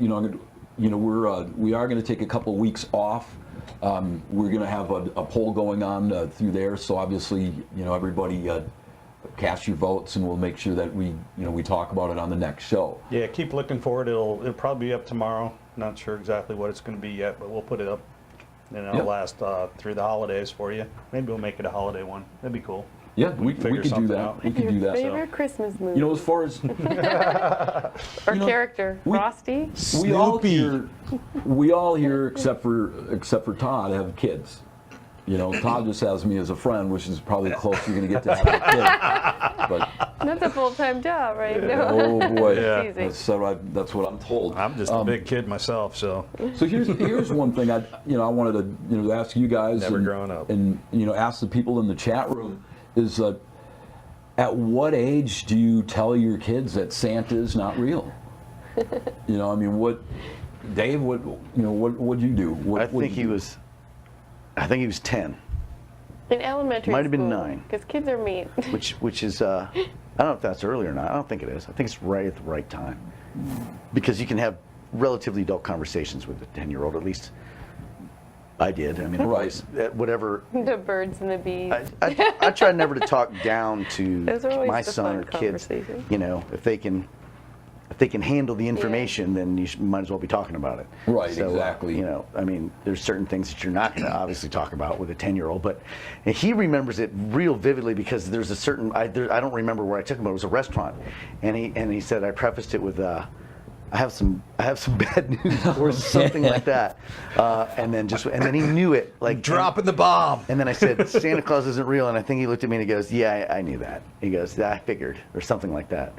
we are going to take a couple weeks off. We're going to have a poll going on through there, so obviously, everybody cast your votes, and we'll make sure that we talk about it on the next show. Yeah, keep looking for it. It'll probably be up tomorrow. Not sure exactly what it's going to be yet, but we'll put it up. And it'll last through the holidays for you. Maybe we'll make it a holiday one. That'd be cool. Yeah, we could do that. out. We could do that. Favorite Christmas movie? As far as Or character? Frosty? we all here, except for Todd, have kids. Todd just has me as a friend, which is probably the closest you're going to get to having a kid. But That's a full-time job, right? oh boy, Yeah. that's what I'm told. I'm just a big kid myself, so. So here's one thing I wanted to ask you guys. Never grown up. And ask the people in the chat room is at what age do you tell your kids that Santa is not real? What, Dave? What'd you do? I think he was 10, In elementary Might have been school, 9. Because kids are mean. which is I don't know if that's early or not. I don't think it is. I think it's right at the right time, because you can have relatively adult conversations with a 10-year-old. At least I did. I mean, Right. whatever. The birds and the bees. I try never to talk down to Those are always my the son fun or kids. conversations. If they can handle the information, then you might as well be talking about it. Right, So, exactly. There's certain things that you're not going to obviously talk about with a 10-year-old, but he remembers it real vividly, because there's a certain, I don't remember where I took him, but it was a restaurant, and he said, I prefaced it with, I have some bad news, or something like that, and then he knew it, like Dropping the bomb. And then I said, Santa Claus isn't real, and I think he looked at me and he goes, yeah, I knew that. He goes, I figured, or something like that.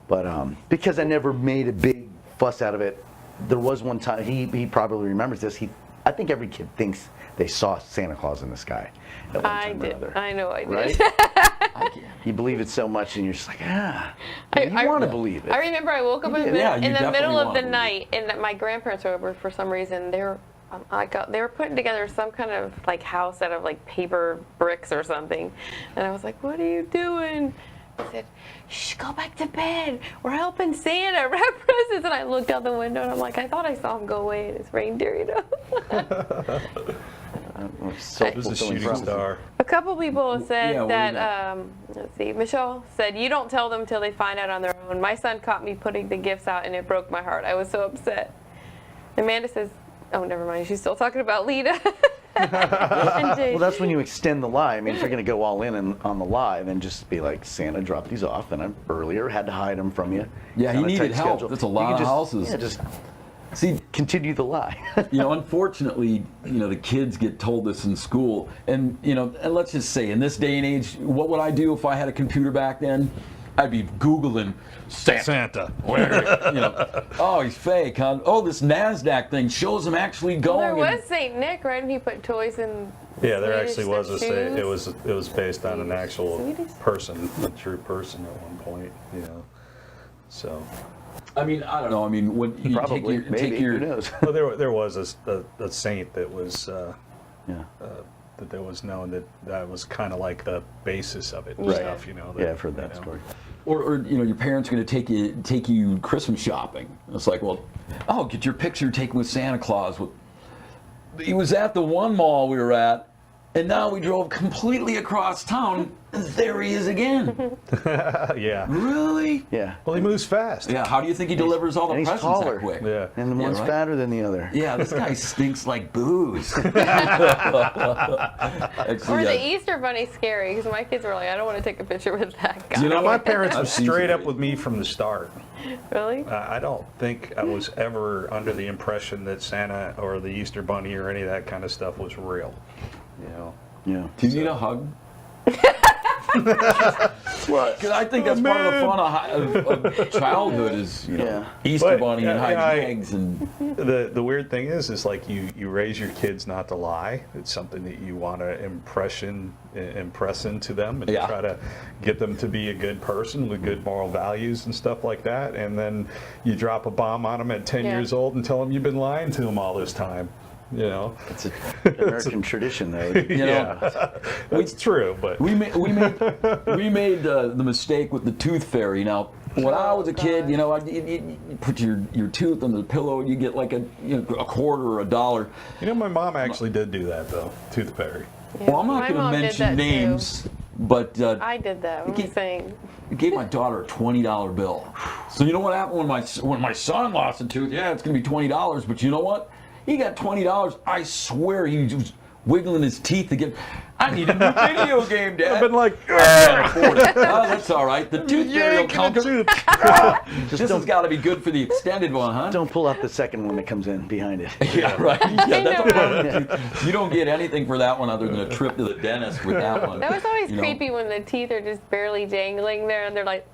But because I never made a big fuss out of it, there was one time, he probably remembers this, I think every kid thinks they saw Santa Claus in the sky at one I time or did. another. I know I did. Right? You believe it so much, and you're just like, you want to believe it. I remember I woke up in the, Yeah, you in the definitely middle of wanna the believe night, and my grandparents were over for some reason. They were putting together some kind of like house out of like paper bricks or something, and I was like, "What are you doing?" I said, "Shh, go back to bed. We're helping Santa wrap presents." And I looked out the window, and I'm like, I thought I saw him go away in his reindeer, It was a shooting star. A couple people said Yeah, what do you that, let's see, Michelle said, you don't tell them till they find out on their own. My son caught me putting the gifts out, and it broke my heart. I was so upset. Amanda says, oh, never mind. She's still talking about Lita. And Jay. Well, that's when you extend the lie. I mean, if you're going to go all in on the lie, then just be like, Santa dropped these off, and I earlier had to hide them from you. Yeah, he on a needed tight help. schedule. That's a You lot can of just- houses. Yeah, just See, continue the lie. unfortunately, the kids get told this in school, and and let's just say, in this day and age, what would I do if I had a computer back then? I'd be Googling Santa. Where, oh, he's fake, huh? Oh, this NASDAQ thing shows him actually Well, going. there was Saint Nick, right? And he put toys in. Yeah, there Swedish actually was a shoes. it was based on an actual Swedish? person, a true person at one point, So, I mean, I don't know. I mean, when you Probably, maybe. Who knows? well, there was a saint that was Yeah. that there was known that was kind of like the basis of it and Right. stuff, Yeah, I've heard that story. Or your parents are going to take you Christmas shopping. It's like, well, oh, get your picture taken with Santa Claus. He was at the one mall we were at, and now we drove completely across town, and there he is again. Yeah. Really? Yeah. Well, he moves fast. Yeah. How do you think he delivers all the and he's presents taller. that quick? Yeah. And the one's right. fatter than the other. Yeah, this guy stinks like booze. Actually, Or the Easter Bunny's scary, because my kids were like, I don't want to take a picture with that guy. You know, my parents were I've seen straight some up with me from the start. Really? I don't think I was ever under the impression that Santa or the Easter Bunny or any of that kind of stuff was real. Yeah. Do you need a hug? Because I think that's part of the fun of childhood is, Yeah. Easter But, Bunny and yeah, hiding I- eggs and. The weird thing is like you raise your kids not to lie. It's something that you want to impress into them and Yeah. try to get them to be a good person with good moral values and stuff like that. And then you drop a bomb on them at 10 Yeah. years old and tell them you've been lying to them all this time. It's an American tradition, though. Yeah, it's true, but We made the mistake with the tooth fairy. Now, When I was a kid, God. you know, you put your tooth on the pillow, you get like a quarter or $1. You know, my mom actually did do that though, tooth fairy. Yeah. Well, I'm not My going to mom did mention that, too. names, but I did that. I'm just saying. I gave my daughter a $20 bill. So you know what happened when my son lost a tooth? Yeah, it's going to be $20, but you know what? He got $20. I swear he was wiggling his teeth to get. I need a new video game, Dad. I've been like, I can't afford it. Oh, that's all right. The tooth fairy will yanking conquer. a tooth. This has got to be good for the extended one, huh? Don't pull out the second one that comes in behind it. Yeah, right. Yeah, that's know. a part. You don't get anything for that one other than a trip to the dentist with that one. That was always You know? creepy when the teeth are just barely dangling there and they're like,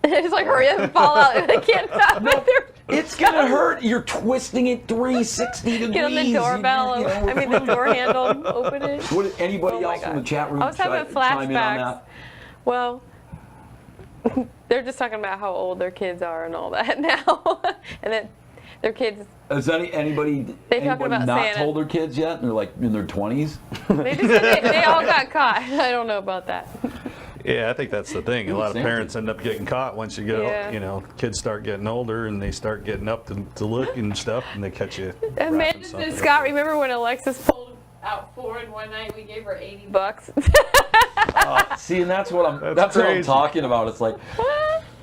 it's like hurry up and fall out and they can't stop it. It's gonna hurt. You're twisting it 360 degrees. Get on the doorbell, the door handle, open it. What, anybody Oh my else in the God. chat room I was having chime in on flashbacks. that? Well, they're just talking about how old their kids are and all that now. And that their kids, Has anybody about not Santa. told their kids yet? And they're like in their 20s? they just said they all got caught. I don't know about that. Yeah, I think that's the thing. A lot of Same. parents end up getting caught once you get, Yeah. you know, kids start getting older and they start getting up to look and stuff, and they catch you. wrapping Amanda something and up. Scott, remember when Alexis pulled out Ford one night? We gave her $80. See, and that's what I'm crazy. talking about. It's like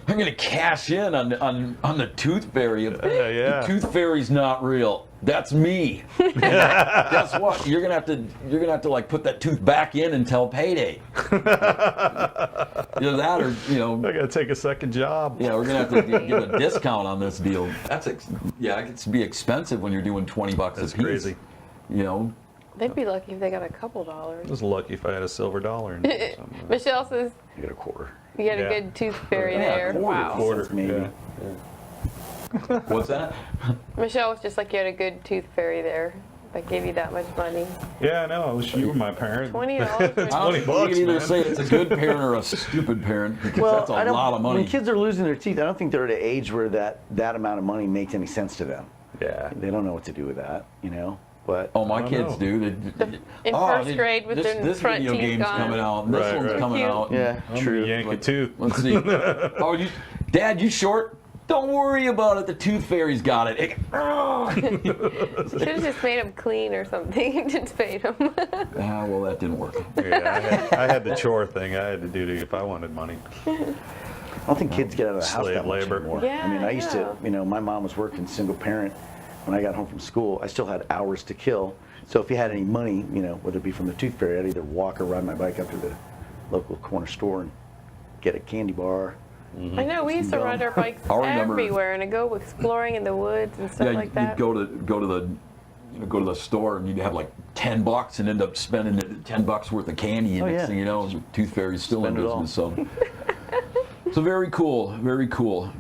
I'm gonna cash in on the tooth fairy. yeah. The tooth fairy's not real. That's me. Guess what? You're gonna have to like put that tooth back in until payday. Either that or I gotta take a second job. yeah, we're gonna have to give a discount on this deal. That's it can be expensive when you're doing $20 That's a piece. crazy. You know. They'd be lucky if they got a couple I dollars. was lucky if I had a silver dollar. In it or something. Michelle says You got a quarter. you got Yeah. a good tooth fairy Yeah, there. quarter. Wow. Quarter, Maybe. yeah. What's that? Michelle was just like you had a good tooth fairy there. I gave you that much money. Yeah, I know. I wish you were my parent. $20. I don't think $20, you can either man. say it's a good parent or a stupid parent because that's a I don't- lot of money. When kids are losing their teeth, I don't think they're at an age where that amount of money makes any sense to them. Yeah. They don't know what to do with that, you know. But Oh, my I don't kids know. do. In first grade with their this front video teeth game's gone. coming out. And this Right, one's right. coming Cute. out. yeah, I'm true. gonna yank it too. Let's see. Oh, Dad, you short? Don't worry about it. The tooth fairy's got it. Should have just made them clean or something. Just paid them. Well, that didn't work. Yeah, I had the chore thing. I had to do if I wanted money. I don't think kids get out of the house Slave that much labor. anymore. Yeah, I mean, I used yeah. to, my mom was working single parent. When I got home from school, I still had hours to kill. So if you had any money, whether it be from the tooth fairy, I'd either walk or ride my bike up to the local corner store and get a candy bar. I know, we used to ride our bikes I remember- everywhere and to go exploring in the woods and stuff Yeah, like you'd that. go to the store and you'd have like $10 and end up spending $10 worth of candy. And Oh, next yeah. thing you know, the tooth fairy's still Spend in it all. business. So very cool, very cool.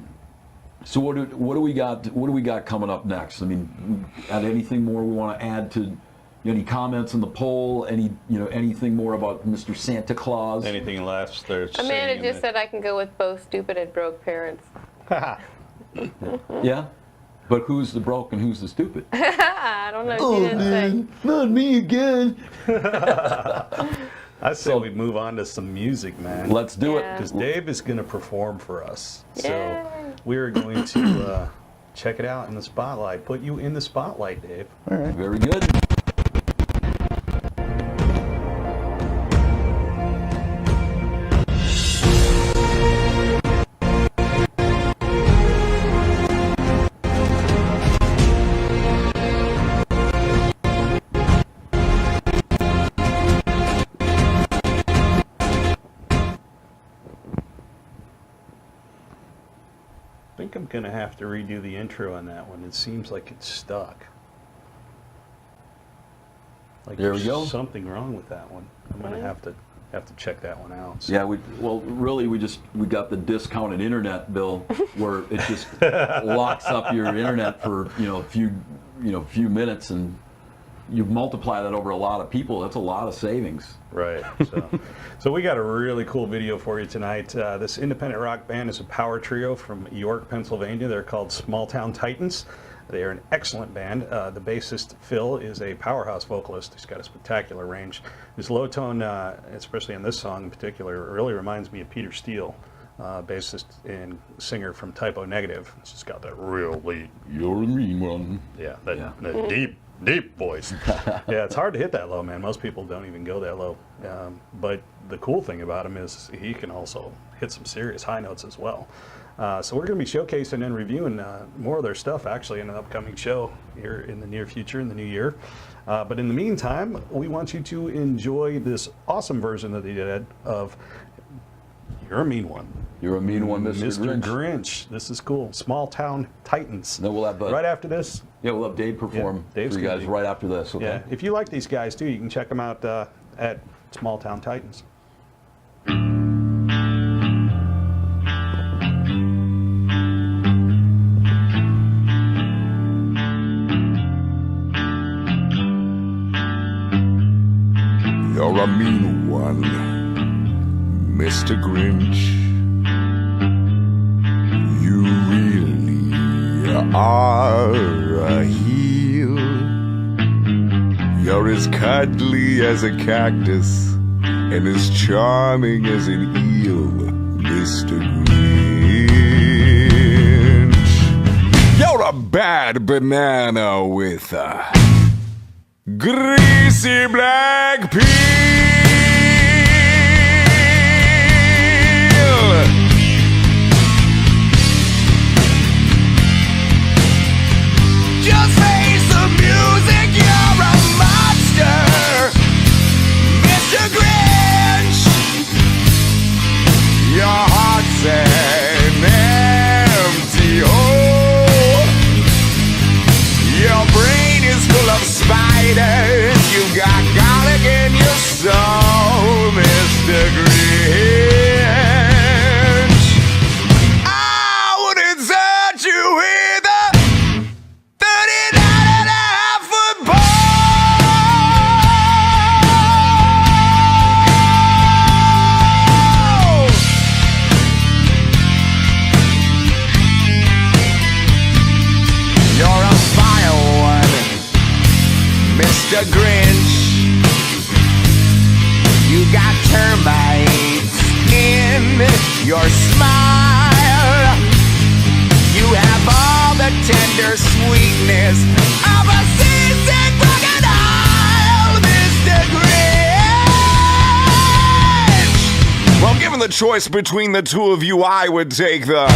So what do we got? What do we got coming up next? I mean, add anything more we want to add to? Any comments on the poll? Anything more about Mr. Santa Claus? Anything left? There's Amanda just said I can go with both stupid and broke parents. Yeah, but who's the broke and who's the stupid? I don't know. She didn't say. Not me again. I say we move on to some music, man. Let's do Yeah. Because Dave is going to perform for us. Yay. So we're going to check it out in the spotlight. Put you in the spotlight, Dave. it. Very good. I think I'm going to have to redo the intro on that one. It seems like it's stuck. Like There we there's go. something wrong with that one. I'm going to have to check that one out. So. Yeah, we got the discounted internet bill where it just locks up your internet for a few minutes, and you multiply that over a lot of people. That's a lot of savings. Right. So we got a really cool video for you tonight. This independent rock band is a power trio from York, Pennsylvania. They're called Small Town Titans. They are an excellent band. The bassist, Phil, is a powerhouse vocalist. He's got a spectacular range. His low tone, especially on this song in particular, really reminds me of Peter Steele. bassist and singer from Typo Negative. It's just got that real lead. You're a mean one. Yeah, that deep voice. Yeah, it's hard to hit that low, man. Most people don't even go that low. But the cool thing about him is he can also hit some serious high notes as well. So we're going to be showcasing and reviewing more of their stuff actually in an upcoming show here in the near future, in the new year. But in the meantime, we want you to enjoy this awesome version that they did of You're a Mean One. You're a mean one, Mr. Grinch. This is cool. Small Town Titans. Then we'll have right after this. Yeah, we'll have Dave perform Dave's for you gonna guys be- right after this. Okay. Yeah, if you like these guys too, you can check them out at Small Town Titans. You're a mean one, Mr. Grinch. You really are a heel. You're as cuddly as a cactus and as charming as an eel, Mr. Grinch. You're a bad banana with a greasy black peel. Just face the music, you're a monster, Mr. Grinch. Your heart's an empty hole. Your brain is full of spiders. You got garlic in your soul, Mr. Grinch. I wouldn't touch you with a 39.5-foot pole. You're a vile one, Mr. Grinch. You got termites in your smile. You have all the tender sweetness of a seasick crocodile, Mr. Grinch. Well, given the choice between the two of you, I would take the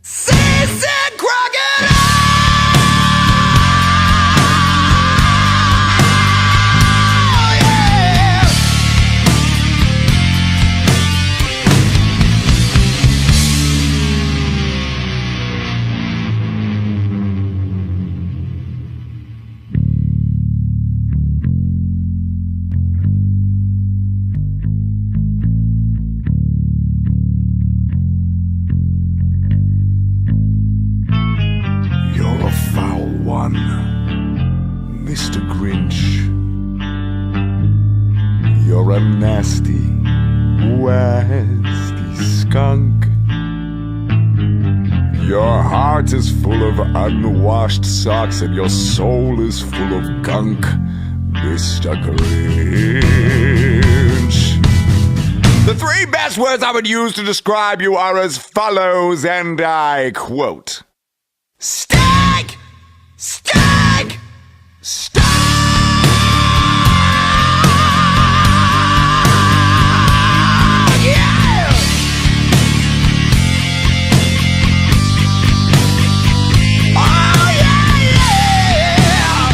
seasick crocodile. You're a foul one, Mr. Grinch. You're a nasty, wasty skunk. Your heart is full of unwashed socks and your soul is full of gunk, Mr. Grinch. The three best words I would use to describe you are as follows, and I quote: Stag! Stag! Stag! Yeah! Oh, yeah, yeah!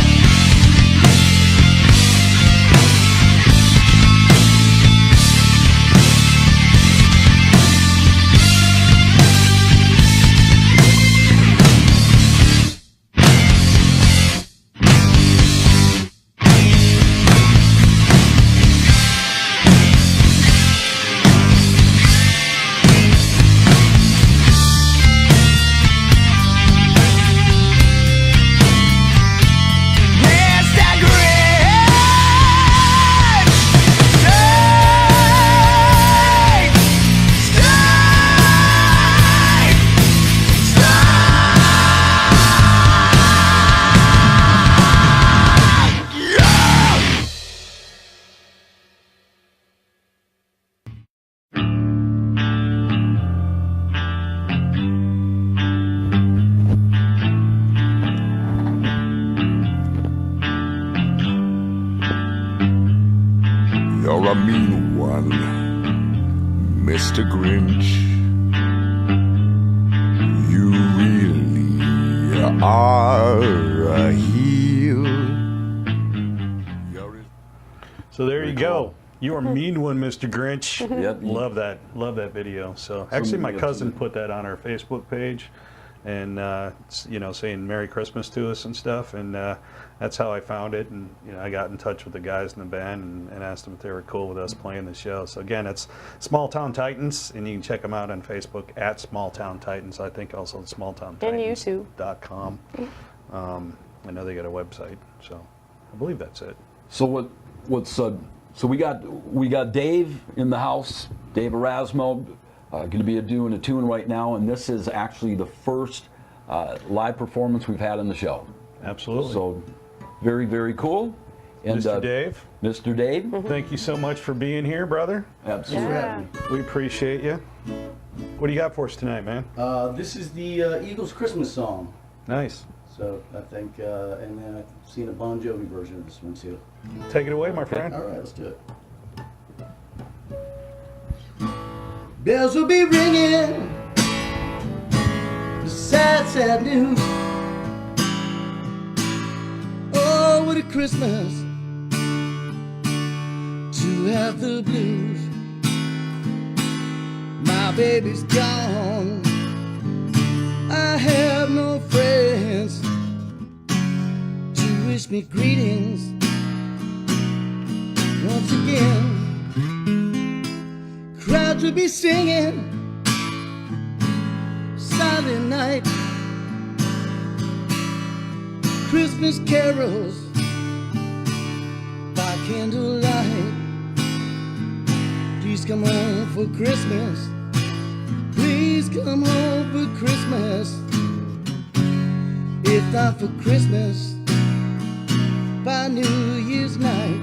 You're a mean one, Mr. Grinch. You really are a heel. So there you go. You are a mean one, Mr. Grinch. Yep. Love that video. So actually, my cousin put that on our Facebook page, and you know, saying Merry Christmas to us and stuff. And that's how I found it. And you know, I got in touch with the guys in the band and asked them if they were cool with us playing the show. So again, it's Small Town Titans, and you can check them out on Facebook at Small Town Titans. I think also smalltowntitans.com. I know they got a website, so I believe that's it. So so we got Dave in the house, Dave Arazmo, going to be doing a tune right now, and this is actually the first live performance we've had on the show. Absolutely. So very, very cool. And Mr. Dave. Mr. Dave. Thank you so much for being here, brother. Absolutely. Yeah. We appreciate you. What do you got for us tonight, man? This is the Eagles Christmas song. Nice. So I think, and then I've seen a Bon Jovi version of this one too. Take it away, my friend. All right, let's do it. Bells will be ringing, the sad, sad news. Oh, what a Christmas to have the blues. My baby's gone, I have no friends to wish me greetings. Once again, crowds will be singing Silent Night, Christmas carols by candlelight. Please come home for Christmas. Please come home for Christmas. If not for Christmas, by New Year's night.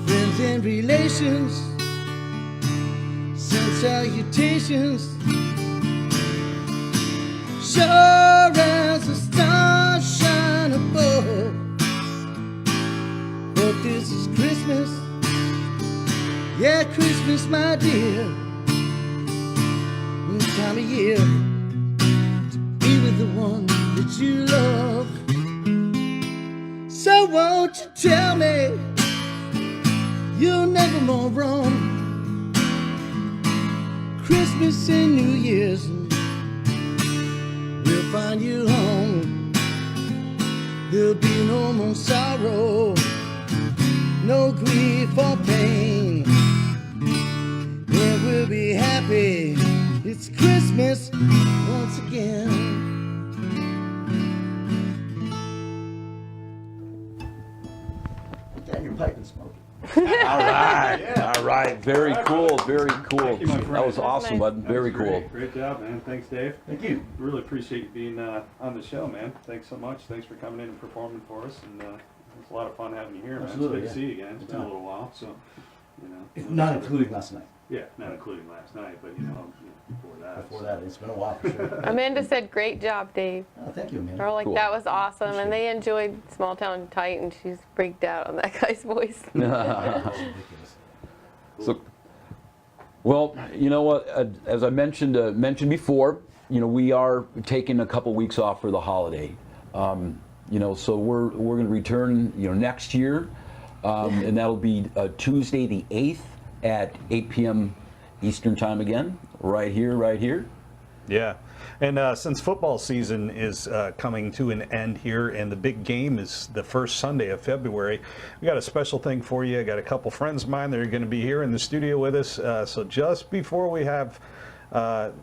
Friends and relations send salutations, sure as the stars shine above. But this is Christmas, yeah, Christmas, my dear. This time of year to be with the one that you love. So won't you tell me you'll never more roam Christmas and New Year's, we'll find you home. There'll be no more sorrow, no grief or pain. Yeah, we'll be happy. It's Christmas once again. Put that in your pipe and smoke it. All right. All right. Very cool. Very cool. Thank you, my friend. That was awesome, bud. Very cool. Great job, man. Thanks, Dave. Thank you. Really appreciate you being on the show, man. Thanks so much. Thanks for coming in and performing for us. And it's a lot of fun having you here, man. Absolutely, It's good to yeah. see you again. It's been a little while, so you know. Not including last night. Yeah, not including last night, but you know, before that. Before that, it's been a while for sure. Amanda said, "Great job, Dave." Oh, thank you, man. They're like, Cool. "That was awesome," and they enjoyed Small Town Titan. She's freaked out on that guy's voice. So, well, you know what? As I mentioned before, you know, we are taking a couple weeks off for the holiday. You know, so we're going to return, you know, next year, and that'll be Tuesday the 8th at 8 p.m. Eastern time again, right here. Yeah, and since football season is coming to an end here, and the big game is the first Sunday of February, we got a special thing for you. I got a couple friends of mine that are going to be here in the studio with us. So just before we have,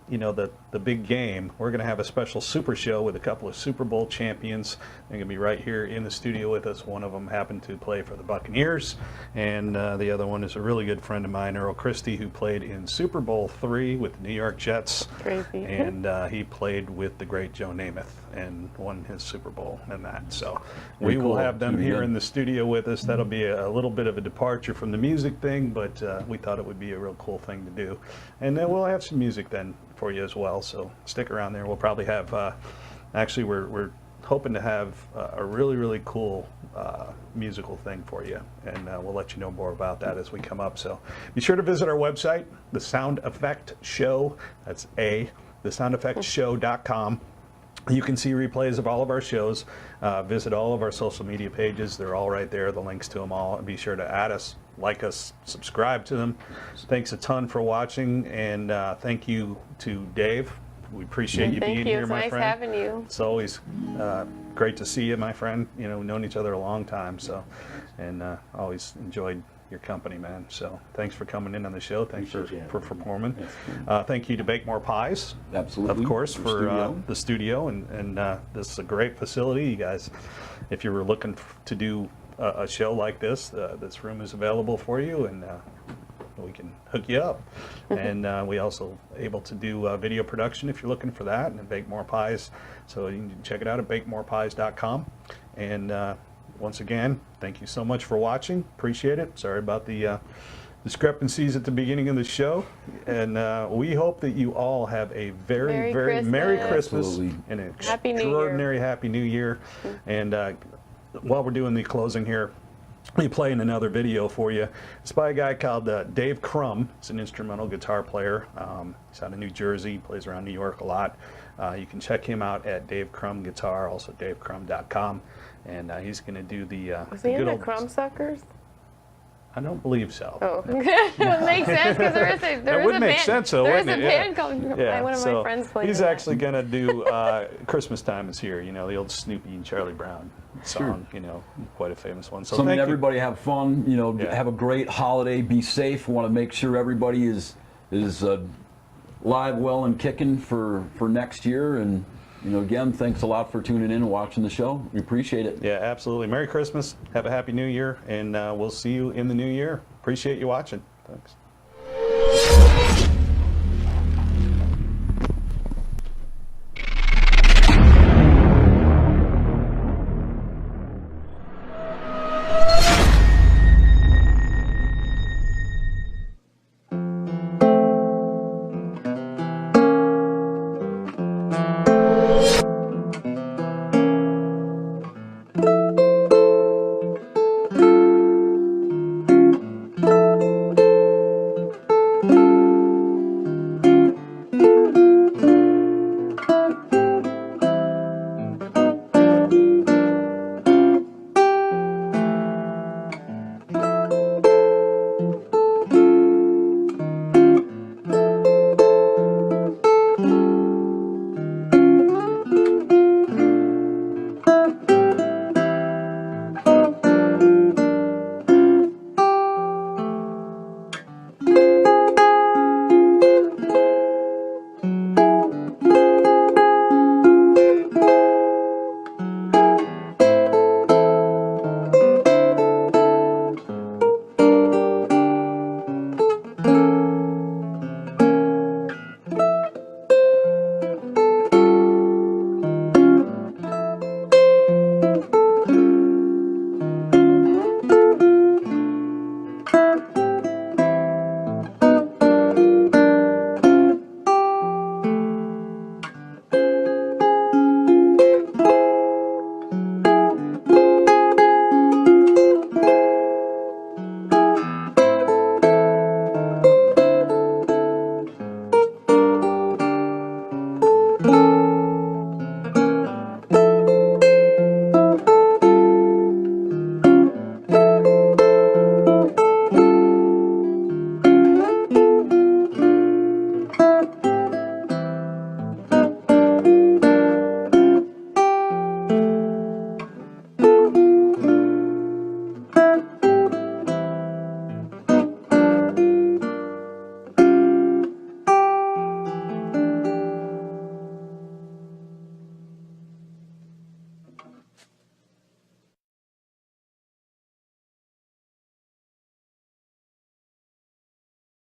you know, the big game, we're going to have a special super show with a couple of Super Bowl champions. They're going to be right here in the studio with us. One of them happened to play for the Buccaneers, and the other one is a really good friend of mine, Earl Christie, who played in Super Bowl III with the New York Jets. Crazy. And he played with the great Joe Namath and won his Super Bowl and that. So we will cool. have them Pretty here good. in the studio with us. That'll be a little bit of a departure from the music thing, but we thought it would be a real cool thing to do. And then we'll have some music then for you as well. So stick around there. We'll probably have, actually we're hoping to have a really, really cool musical thing for you, and we'll let you know more about that as we come up. So be sure to visit our website, The Sound Effect Show. That's thesoundeffectshow.com. You can see replays of all of our shows. Visit all of our social media pages. They're all right there, the links to them all. And be sure to add us, like us, subscribe to them. Thanks a ton for watching, and thank you to Dave. We appreciate you being here, my friend. Thank you. It's nice having you. It's always great to see you, my friend. You know, we've known each other a long time, so, and always enjoyed your company, man. So thanks for coming in on the show. Thanks for performing. Thank you to Bake More Pies, Absolutely. of course, for studio. the studio, and this is a great facility. You guys, if you were looking to do a show like this, this room is available for you, and we can hook you up. And we also able to do video production if you're looking for that, and Bake More Pies. So you can check it out at bakemorepies.com. And once again, thank you so much for watching. Appreciate it. Sorry about the discrepancies at the beginning of the show. And we hope that you all have a very, very Merry Christmas Absolutely. and an Happy New Year. extraordinary Happy New Year. And while we're doing the closing here, we playing another video for you. It's by a guy called Dave Crum. He's an instrumental guitar player. He's out of New Jersey, plays around New York a lot. You can check him out at Dave Crum Guitar, also davecrum.com. And he's going to do the Was he in good the old... Crumb Suckers? I don't believe so. Oh, it makes sense because there is a That would make sense, though, There is wouldn't a it? band called one of my so friends played. he's in that. actually going to do Christmas Time is Here, you know, the old Snoopy and Charlie Brown song, you know, quite a famous one. So So I mean, thank you. everybody have fun, you know, Yeah. have a great holiday, be safe. Want to make sure everybody is live, well, and kicking for next year. And, you know, again, thanks a lot for tuning in and watching the show. We appreciate it. Yeah, absolutely. Merry Christmas. Have a Happy New Year, and we'll see you in the new year. Appreciate you watching. Thanks.